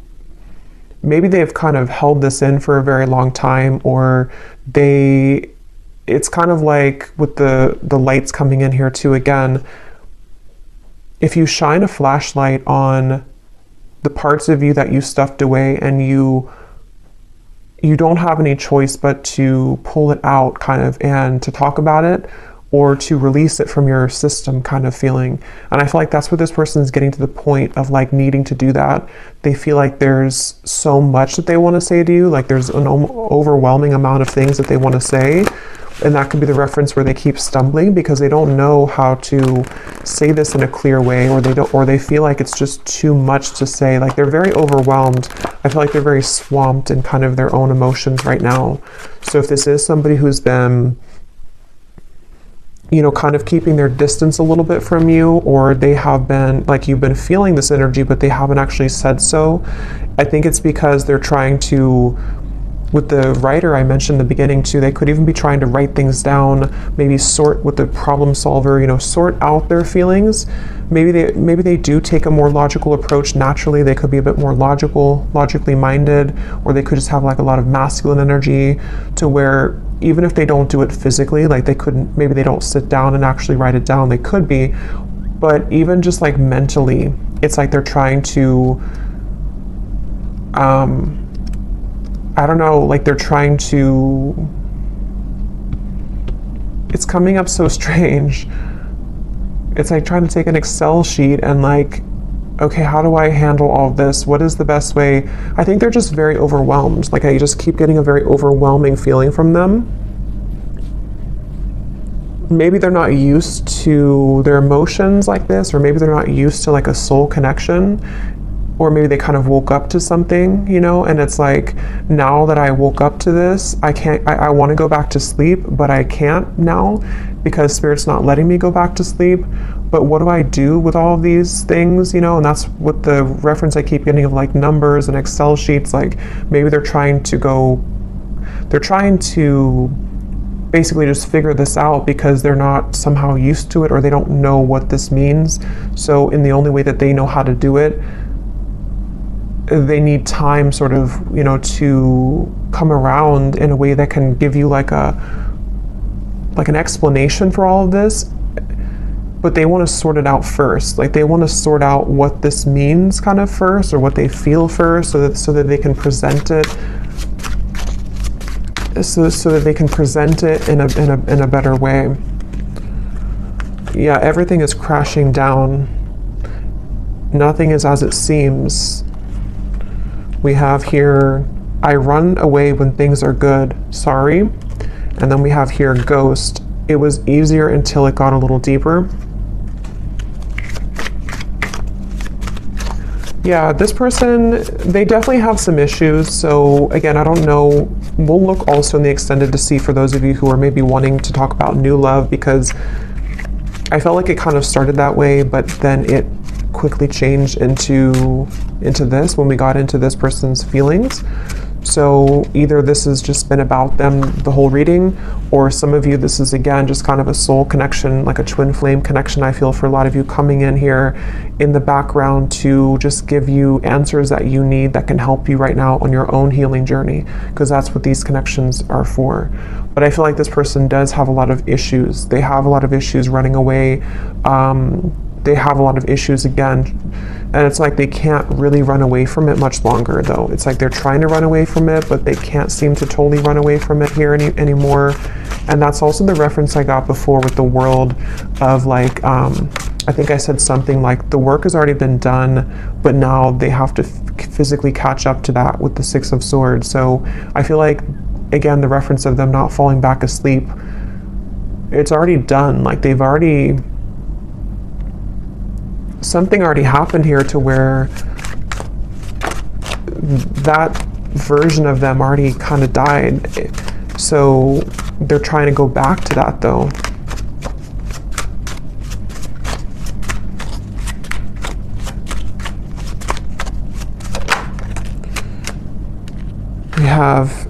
kind of held this in for a very long time, or it's kind of like with the lights coming in here too, again, if you shine a flashlight on the parts of you that you stuffed away, and you don't have any choice but to pull it out kind of, and to talk about it, or to release it from your system kind of feeling. And I feel like that's what this person is getting to the point of, like, needing to do that. They feel like there's so much that they want to say to you, like there's an overwhelming amount of things that they want to say. And that could be the reference where they keep stumbling because they don't know how to say this in a clear way, or they feel like it's just too much to say. Like, they're very overwhelmed. I feel like they're very swamped in kind of their own emotions right now. So if this is somebody who's been, you know, kind of keeping their distance a little bit from you, or they have been, like, you've been feeling this energy, but they haven't actually said so, I think it's because they're trying to, with the writer I mentioned in the beginning too, they could even be trying to write things down, maybe sort with the problem solver, you know, sort out their feelings. Maybe they do take a more logical approach naturally. They could be a bit more logically minded, or they could just have like a lot of masculine energy to where even if they don't do it physically, like maybe they don't sit down and actually write it down. They could be, but even just like mentally, it's like they're trying to, I don't know, like they're trying to, it's coming up so strange. It's like trying to take an Excel sheet and like, okay, how do I handle all of this? What is the best way? I think they're just very overwhelmed. Like, I just keep getting a very overwhelming feeling from them. maybe they're not used to their emotions like this, or maybe they're not used to like a soul connection, or maybe they kind of woke up to something, you know, and it's like, now that I woke up to this, I want to go back to sleep, but I can't now because Spirit's not letting me go back to sleep. But what do I do with all of these things, you know? And that's what the reference I keep getting of like numbers and Excel sheets. Like maybe they're trying to basically just figure this out because they're not somehow used to it, or they don't know what this means. So in the only way that they know how to do it, they need time sort of, you know, to come around in a way that can give you like an explanation for all of this. But they want to sort it out first. Like they want to sort out what this means kind of first, or what they feel first, so that they can present it so that they can present it in a better way. Yeah, everything is crashing down. Nothing is as it seems. We have here, I run away when things are good, sorry. And then we have here, ghost. It was easier until it got a little deeper. Yeah, this person, they definitely have some issues. So again, I don't know. We'll look also in the extended to see for those of you who are maybe wanting to talk about new love, because I felt like it kind of started that way, but then it quickly changed into this when we got into this person's feelings. So either this has just been about them the whole reading, or some of you, this is again just kind of a soul connection, like a twin flame connection. I feel for a lot of you coming in here in the background to just give you answers that you need that can help you right now on your own healing journey, because that's what these connections are for. But I feel like this person does have a lot of issues. They have a lot of issues running away. They have a lot of issues again, and it's like they can't really run away from it much longer though. It's like they're trying to run away from it, but they can't seem to totally run away from it here anymore. And that's also the reference I got before with the world of like, I think I said something like the work has already been done, but now they have to physically catch up to that with the Six of Swords. So I feel like, again, the reference of them not falling back asleep, it's already done. Like they've already, something already happened here to where that version of them already kind of died. So they're trying to go back to that though. We have,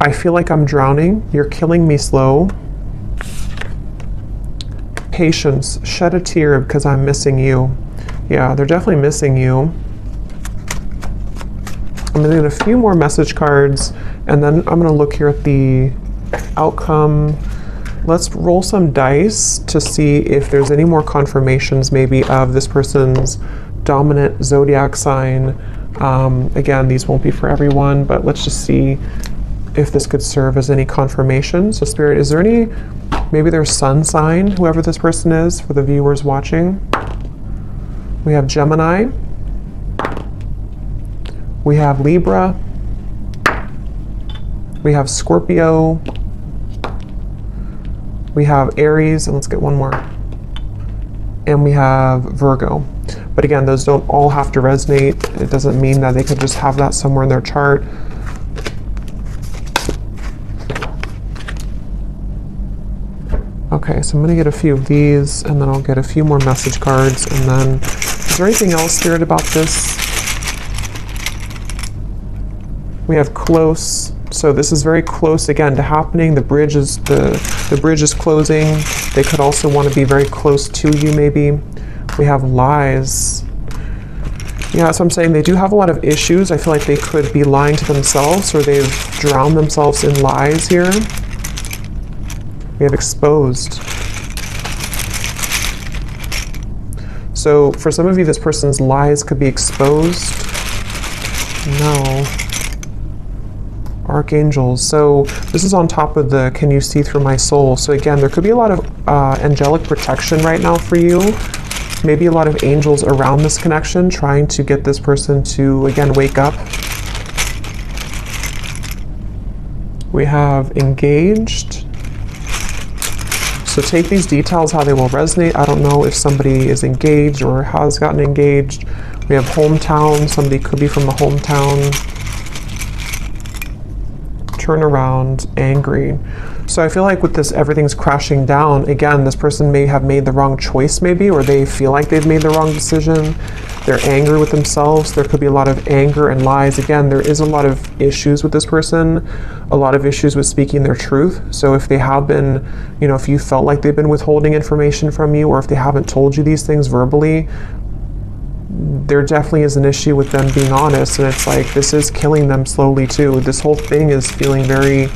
I feel like I'm drowning. You're killing me slow. Patience, shed a tear because I'm missing you. Yeah, they're definitely missing you. I'm gonna get a few more message cards, and then I'm gonna look here at the outcome. Let's roll some dice to see if there's any more confirmations maybe of this person's dominant zodiac sign. Again, these won't be for everyone, but let's just see if this could serve as any confirmation. So Spirit, is there any, maybe their sun sign, whoever this person is, for the viewers watching? We have Gemini. We have Libra. We have Scorpio. We have Aries, and let's get one more. And we have Virgo. But again, those don't all have to resonate. It doesn't mean that they could just have that somewhere in their chart. Okay, so I'm going to get a few of these, and then I'll get a few more message cards, and then is there anything else, Spirit, about this? We have close. So this is very close again to happening. The bridge is closing. They could also want to be very close to you maybe. We have lies. Yeah, so I'm saying they do have a lot of issues. I feel like they could be lying to themselves, or they've drowned themselves in lies here. We have exposed. So for some of you, this person's lies could be exposed. No. Archangels. So this is on top of the can you see through my soul. So again, there could be a lot of angelic protection right now for you. Maybe a lot of angels around this connection trying to get this person to, again, wake up. We have engaged. So take these details how they will resonate. I don't know if somebody is engaged or has gotten engaged. We have hometown. Somebody could be from a hometown. Turn around, angry. So I feel like with this, everything's crashing down. Again, this person may have made the wrong choice maybe, or they feel like they've made the wrong decision. They're angry with themselves. There could be a lot of anger and lies. Again, there is a lot of issues with this person, a lot of issues with speaking their truth. So if they have been, you know, if you felt like they've been withholding information from you, or if they haven't told you these things verbally, there definitely is an issue with them being honest. And it's like, this is killing them slowly too. This whole thing is feeling very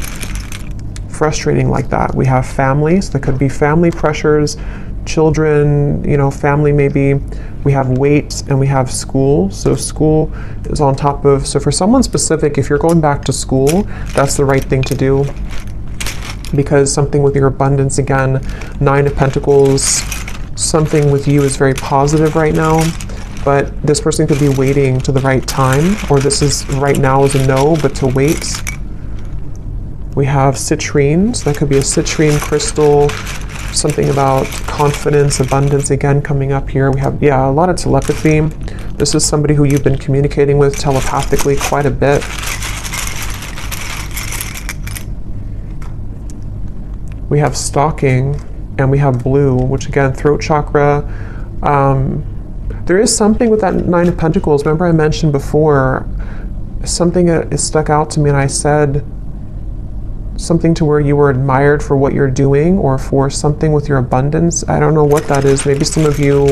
frustrating like that. We have families. There could be family pressures, children, you know, family maybe. We have weight and we have school. So school is on top of, so for someone specific, if you're going back to school, that's the right thing to do, because something with your abundance, again, 9 of Pentacles, something with you is very positive right now, but this person could be waiting to the right time, or this is right now is a no, but to wait. We have citrine, so that could be a citrine crystal, something about confidence, abundance, again, coming up here. We have, yeah, a lot of telepathy. This is somebody who you've been communicating with telepathically quite a bit. We have stalking, and we have blue, which again, throat chakra. There is something with that 9 of Pentacles. Remember I mentioned before, something is stuck out to me, and I said, something to where you were admired for what you're doing, or for something with your abundance. I don't know what that is. Maybe some of you,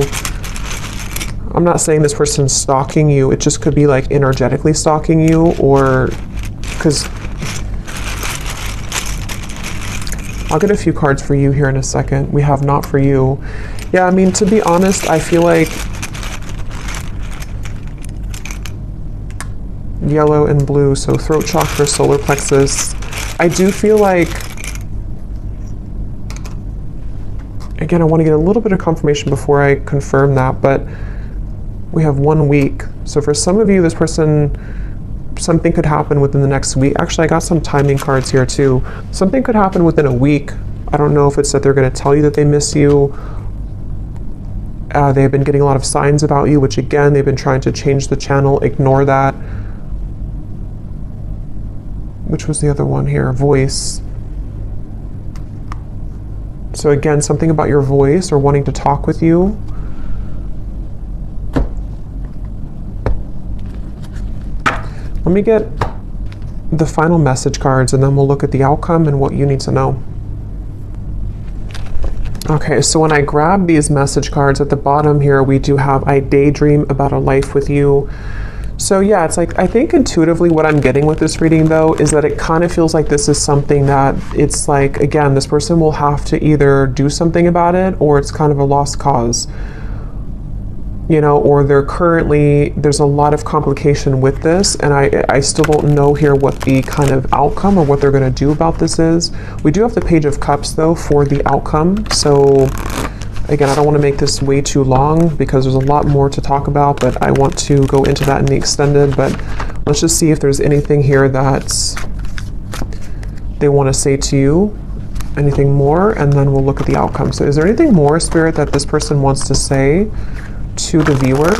I'm not saying this person's stalking you, it just could be like energetically stalking you, or because I'll get a few cards for you here in a second. We have not for you. Yeah, I mean, to be honest, I feel like yellow and blue, so throat chakra, solar plexus. I do feel like, again, I want to get a little bit of confirmation before I confirm that, but we have 1 week. So for some of you, this person, something could happen within the next week. Actually, I got some timing cards here too. Something could happen within a week. I don't know if it's that they're going to tell you that they miss you. They've been getting a lot of signs about you, which again, they've been trying to change the channel. Ignore that. Which was the other one here? Voice. So again, something about your voice or wanting to talk with you. Let me get the final message cards, and then we'll look at the outcome and what you need to know. Okay, so when I grab these message cards at the bottom here, we do have, I daydream about a life with you. So yeah, it's like, I think intuitively what I'm getting with this reading though, is that it kind of feels like this is something that it's like, again, this person will have to either do something about it, or it's kind of a lost cause, you know, or they're currently, there's a lot of complication with this, and I still don't know here what the kind of outcome or what they're going to do about this is. We do have the Page of Cups though for the outcome. So again, I don't want to make this way too long because there's a lot more to talk about, but I want to go into that in the extended. But let's just see if there's anything here that they want to say to you, anything more, and then we'll look at the outcome. So is there anything more, Spirit, that this person wants to say to the viewer?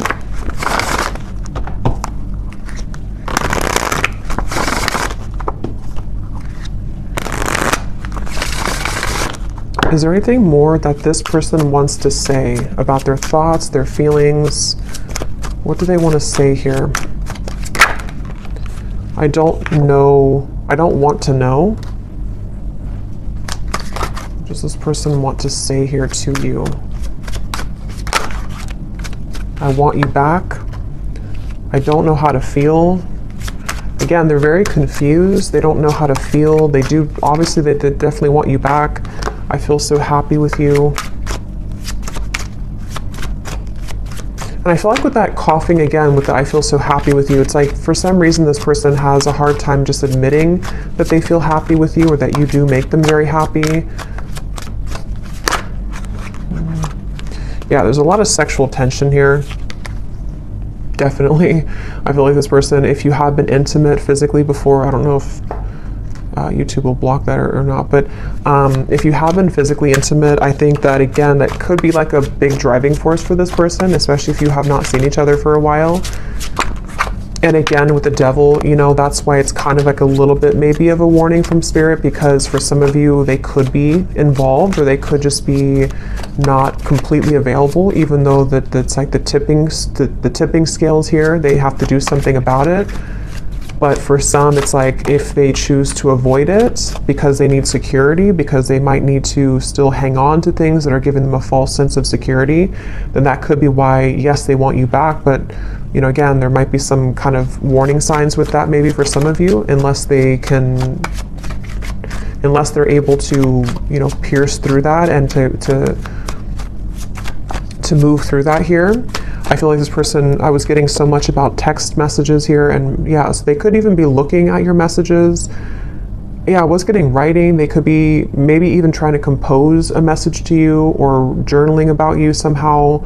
Is there anything more that this person wants to say about their thoughts, their feelings? What do they want to say here? I don't know. I don't want to know. What does this person want to say here to you? I want you back. I don't know how to feel. Again, they're very confused. They don't know how to feel. They do, obviously, they definitely want you back. I feel so happy with you. And I feel like with that coughing again, with the I feel so happy with you, it's like for some reason this person has a hard time just admitting that they feel happy with you, or that you do make them very happy. Yeah, there's a lot of sexual tension here. Definitely. I feel like this person, if you have been intimate physically before, I don't know if YouTube will block that or not. But if you have been physically intimate, I think that, again, that could be like a big driving force for this person, especially if you have not seen each other for a while. And again, with the devil, you know, that's why it's kind of like a little bit maybe of a warning from spirit, because for some of you, they could be involved, or they could just be not completely available, even though that's like the tipping scales here, they have to do something about it. But for some, it's like if they choose to avoid it because they need security, because they might need to still hang on to things that are giving them a false sense of security, then that could be why, yes, they want you back. But, you know, again, there might be some kind of warning signs with that maybe for some of you, unless they're able to, you know, pierce through that and to move through that here. I feel like this person, I was getting so much about text messages here, and yeah, so they could even be looking at your messages. Yeah, I was getting writing. They could be maybe even trying to compose a message to you or journaling about you somehow,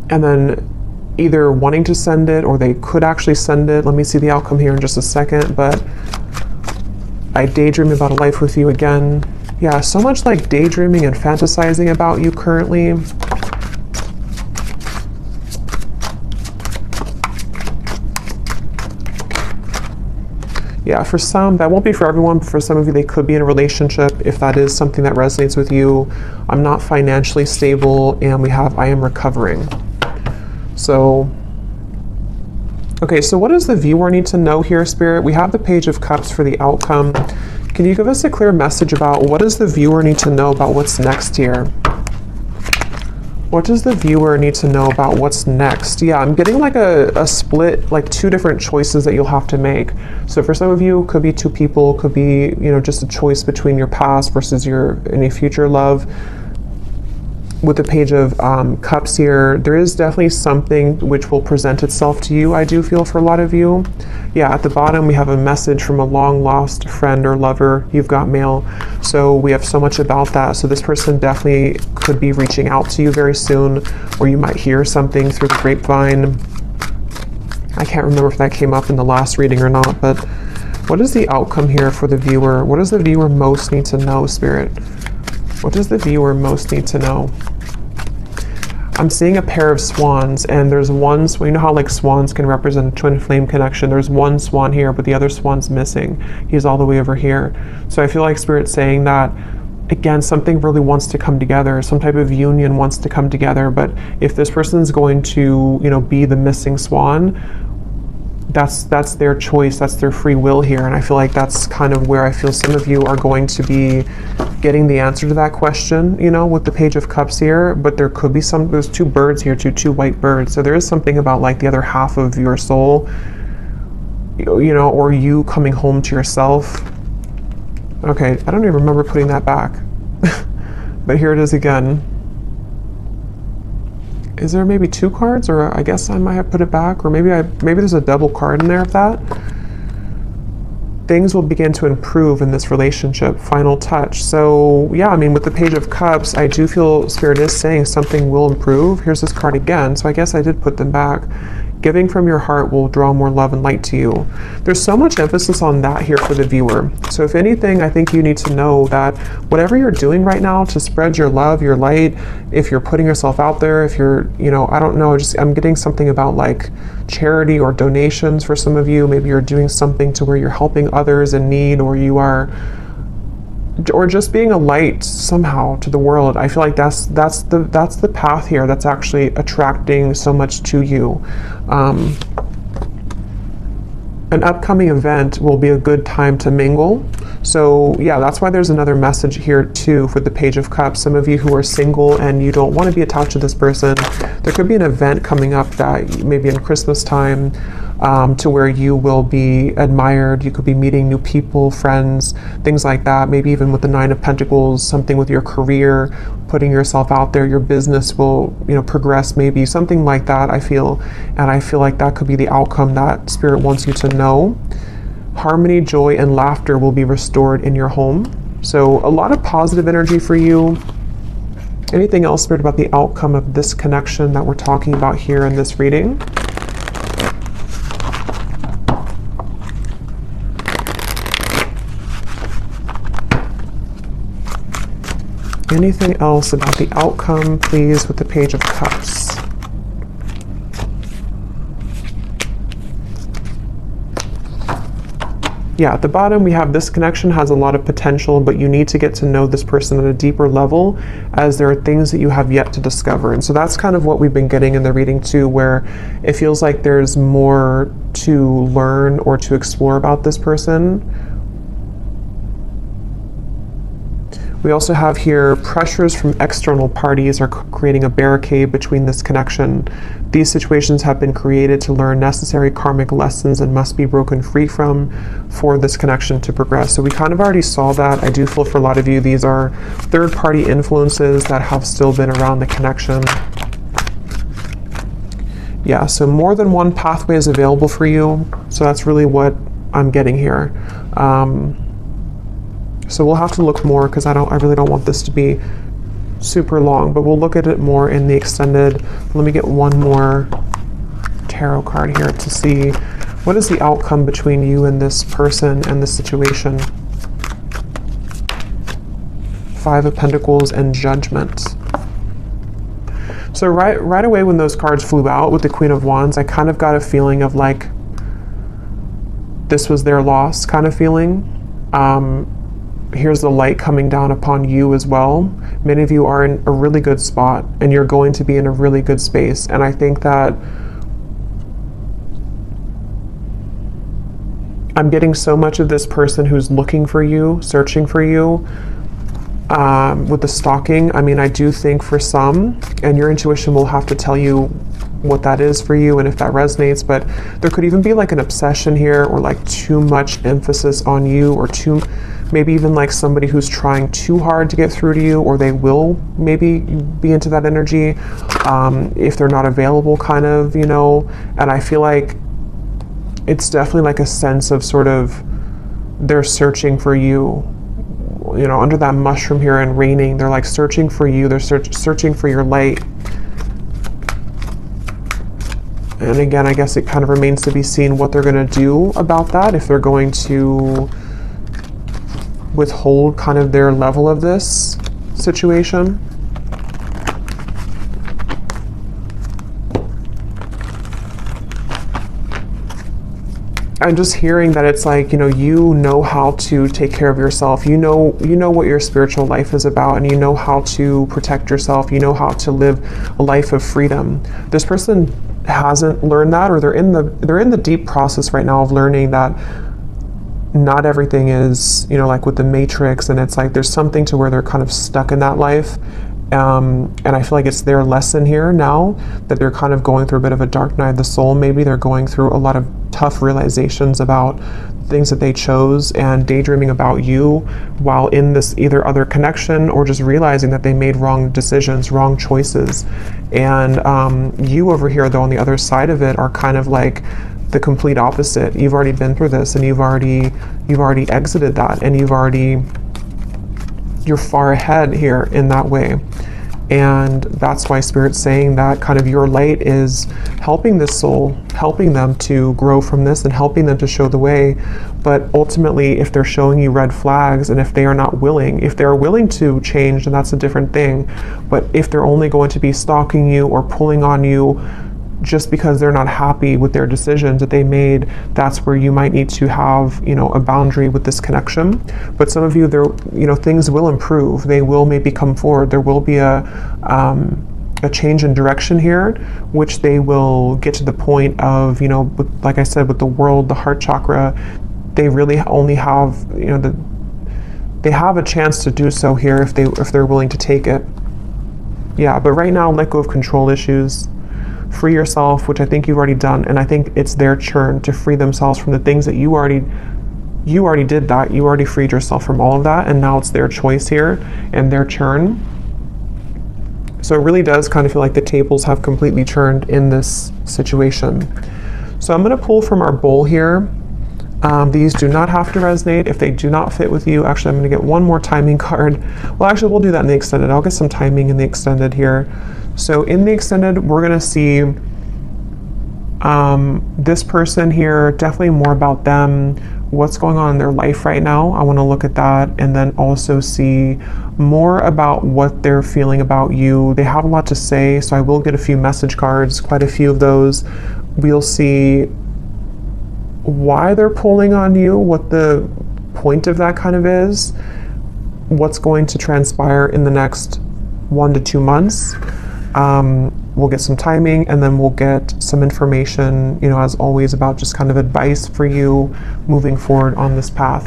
and then either wanting to send it, or they could actually send it. Let me see the outcome here in just a second, but I daydream about a life with you again. Yeah, so much like daydreaming and fantasizing about you currently. Yeah, for some, that won't be for everyone, but for some of you, they could be in a relationship if that is something that resonates with you. I'm not financially stable, and we have I am recovering. So, okay, so what does the viewer need to know here, Spirit? We have the Page of Cups for the outcome. Can you give us a clear message about what does the viewer need to know about what's next here? What does the viewer need to know about what's next? Yeah, I'm getting like a split, like two different choices that you'll have to make. So for some of you, it could be two people, could be, you know, just a choice between your past versus your any future love. With the Page of Cups here, there is definitely something which will present itself to you, I do feel, for a lot of you. Yeah, at the bottom we have a message from a long lost friend or lover. You've got mail. So we have so much about that. So this person definitely could be reaching out to you very soon, or you might hear something through the grapevine. I can't remember if that came up in the last reading or not, but what is the outcome here for the viewer? What does the viewer most need to know, Spirit? What does the viewer most need to know? I'm seeing a pair of swans, and there's one, you know how like swans can represent a twin flame connection. There's one swan here, but the other swan's missing. He's all the way over here. So I feel like Spirit's saying that, again, something really wants to come together. Some type of union wants to come together. But if this person's going to, you know, be the missing swan, that's their choice, that's their free will here. And I feel like that's kind of where I feel some of you are going to be getting the answer to that question, you know, with the Page of Cups here. But there could be there's two birds here, two white birds. So there is something about like the other half of your soul, you know, or you coming home to yourself. Okay, I don't even remember putting that back. But here it is again. Is there maybe two cards, or I guess I might have put it back, or maybe there's a double card in there of that. Things will begin to improve in this relationship. Final touch. So yeah, I mean, with the Page of Cups, I do feel Spirit is saying something will improve. Here's this card again, so I guess I did put them back. Giving from your heart will draw more love and light to you. There's so much emphasis on that here for the viewer. So if anything, I think you need to know that whatever you're doing right now to spread your love, your light, if you're putting yourself out there, if you're, you know, I don't know, I'm getting something about like charity or donations for some of you. Maybe you're doing something to where you're helping others in need, or you are, or just being a light somehow to the world. I feel like that's the path here that's actually attracting so much to you. An upcoming event will be a good time to mingle. So yeah, that's why there's another message here too for the Page of Cups. Some of you who are single and you don't want to be attached to this person, there could be an event coming up that maybe in Christmas time, to where you will be admired. You could be meeting new people, friends, things like that. Maybe even with the Nine of Pentacles, something with your career, putting yourself out there, your business will, you know, progress, maybe something like that, I feel. And I feel like that could be the outcome that Spirit wants you to know. Harmony, joy, and laughter will be restored in your home. So a lot of positive energy for you. Anything else, Spirit, about the outcome of this connection that we're talking about here in this reading? anything else about the outcome, please, with the Page of Cups? Yeah, at the bottom we have this connection has a lot of potential, but you need to get to know this person at a deeper level, as there are things that you have yet to discover. And so that's kind of what we've been getting in the reading too, where it feels like there's more to learn or to explore about this person. We also have here pressures from external parties are creating a barricade between this connection. These situations have been created to learn necessary karmic lessons and must be broken free from for this connection to progress. So we kind of already saw that. I do feel for a lot of you, these are third-party influences that have still been around the connection. Yeah, so more than one pathway is available for you. So that's really what I'm getting here. So we'll have to look more, because I really don't want this to be super long, but we'll look at it more in the extended. Let me get one more tarot card here to see what is the outcome between you and this person and the situation. Five of Pentacles and Judgment. So right away when those cards flew out with the Queen of Wands, I kind of got a feeling of like this was their loss kind of feeling. Here's the light coming down upon you as well. Many of you are in a really good spot, and you're going to be in a really good space. And I think that I'm getting so much of this person who's looking for you, searching for you, with the stalking. I mean, I do think for some, and your intuition will have to tell you what that is for you and if that resonates, but there could even be like an obsession here, or like too much emphasis on you, or maybe even like somebody who's trying too hard to get through to you, or they will maybe be into that energy if they're not available, kind of, you know. And I feel like it's definitely like a sense of sort of they're searching for you, you know, under that mushroom here and raining. They're like searching for you. They're searching for your light. And again, I guess it kind of remains to be seen what they're going to do about that, if they're going to withhold kind of their level of this situation. I'm just hearing that it's like, you know how to take care of yourself. You know what your spiritual life is about, and you know how to protect yourself. You know how to live a life of freedom. This person hasn't learned that, or they're in the deep process right now of learning that not everything is, you know, like with the Matrix, and it's like there's something to where they're kind of stuck in that life. And I feel like it's their lesson here now, that they're kind of going through a bit of a dark night of the soul. Maybe they're going through a lot of tough realizations about things that they chose, and daydreaming about you while in this either other connection, or just realizing that they made wrong decisions, wrong choices. And you over here, though, on the other side of it, are kind of like the complete opposite. You've already been through this, and you've already exited that, and you're far ahead here in that way. And that's why Spirit's saying that kind of your light is helping this soul, helping them to grow from this, and helping them to show the way. But ultimately, if they're showing you red flags, and if they are not willing, if they're willing to change, then that's a different thing. But if they're only going to be stalking you or pulling on you just because they're not happy with their decisions that they made, that's where you might need to have, you know, a boundary with this connection. But some of you, things will improve. They will maybe come forward. There will be a change in direction here, which they will get to the point of, you know, like I said, with the world, the heart chakra, they really only have, you know, they have a chance to do so here if they're willing to take it. Yeah, but right now, let go of control issues. Free yourself, which I think you've already done, and I think it's their turn to free themselves from the things that you already did that. You already freed yourself from all of that, and now it's their choice here and their turn. So it really does kind of feel like the tables have completely turned in this situation. So I'm going to pull from our bowl here. These do not have to resonate if they do not fit with you. Actually, I'm going to get one more timing card. Well, actually, we'll do that in the extended. I'll get some timing in the extended here. So in the extended, we're going to see this person here, definitely more about them, what's going on in their life right now. I want to look at that and then also see more about what they're feeling about you. They have a lot to say, so I will get a few message cards, quite a few of those. We'll see why they're pulling on you, what the point of that kind of is, what's going to transpire in the next 1 to 2 months. We'll get some timing, and then we'll get some information, you know, as always, about just kind of advice for you moving forward on this path.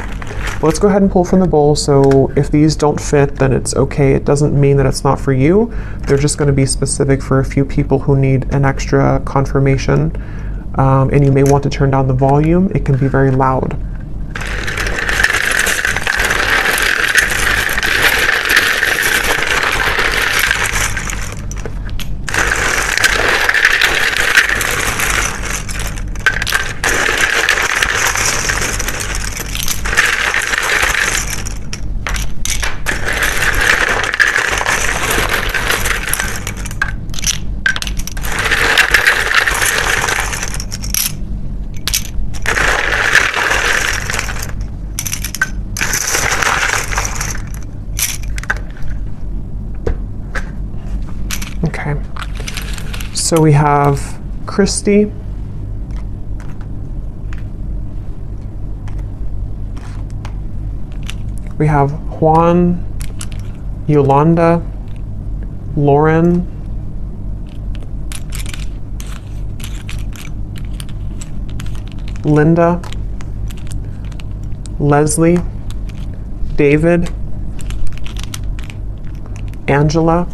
Let's go ahead and pull from the bowl. So if these don't fit, then it's okay. It doesn't mean that it's not for you. They're just going to be specific for a few people who need an extra confirmation. And you may want to turn down the volume. It can be very loud. Okay, so we have Christy, we have Juan, Yolanda, Lauren, Linda, Leslie, David, Angela,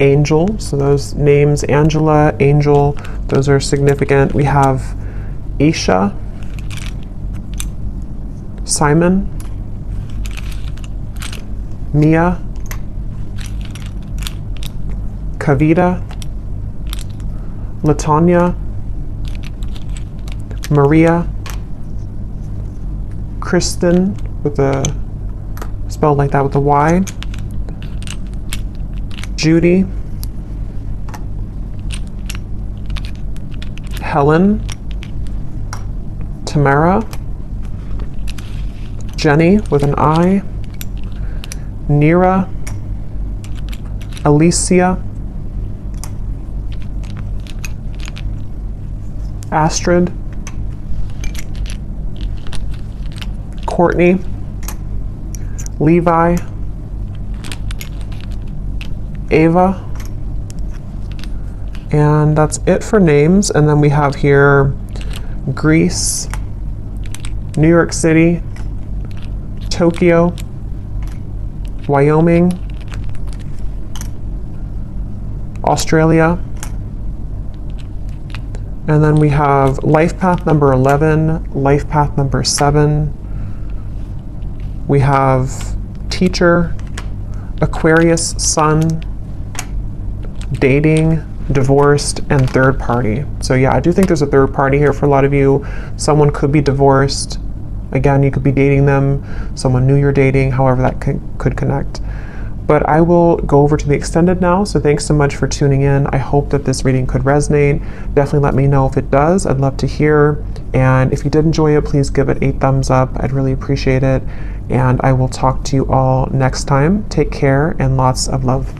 Angel. So those names, Angela, Angel, those are significant. We have Isha, Simon, Mia, Kavita, Latanya, Maria, Kristen with a spelled like that with a Y, Judy, Helen, Tamara, Jenny with an I, Nira, Alicia, Astrid, Courtney, Levi, Ava, and that's it for names. And then we have here Greece, New York City, Tokyo, Wyoming, Australia, and then we have life path number 11, life path number 7. We have teacher, Aquarius, sun, dating, divorced, and third party. So yeah, I do think there's a third party here for a lot of you. Someone could be divorced. Again, you could be dating them. Someone new you're dating, however that could connect. But I will go over to the extended now. So thanks so much for tuning in. I hope that this reading could resonate. Definitely let me know if it does. I'd love to hear. And if you did enjoy it, please give it a thumbs up. I'd really appreciate it. And I will talk to you all next time. Take care and lots of love.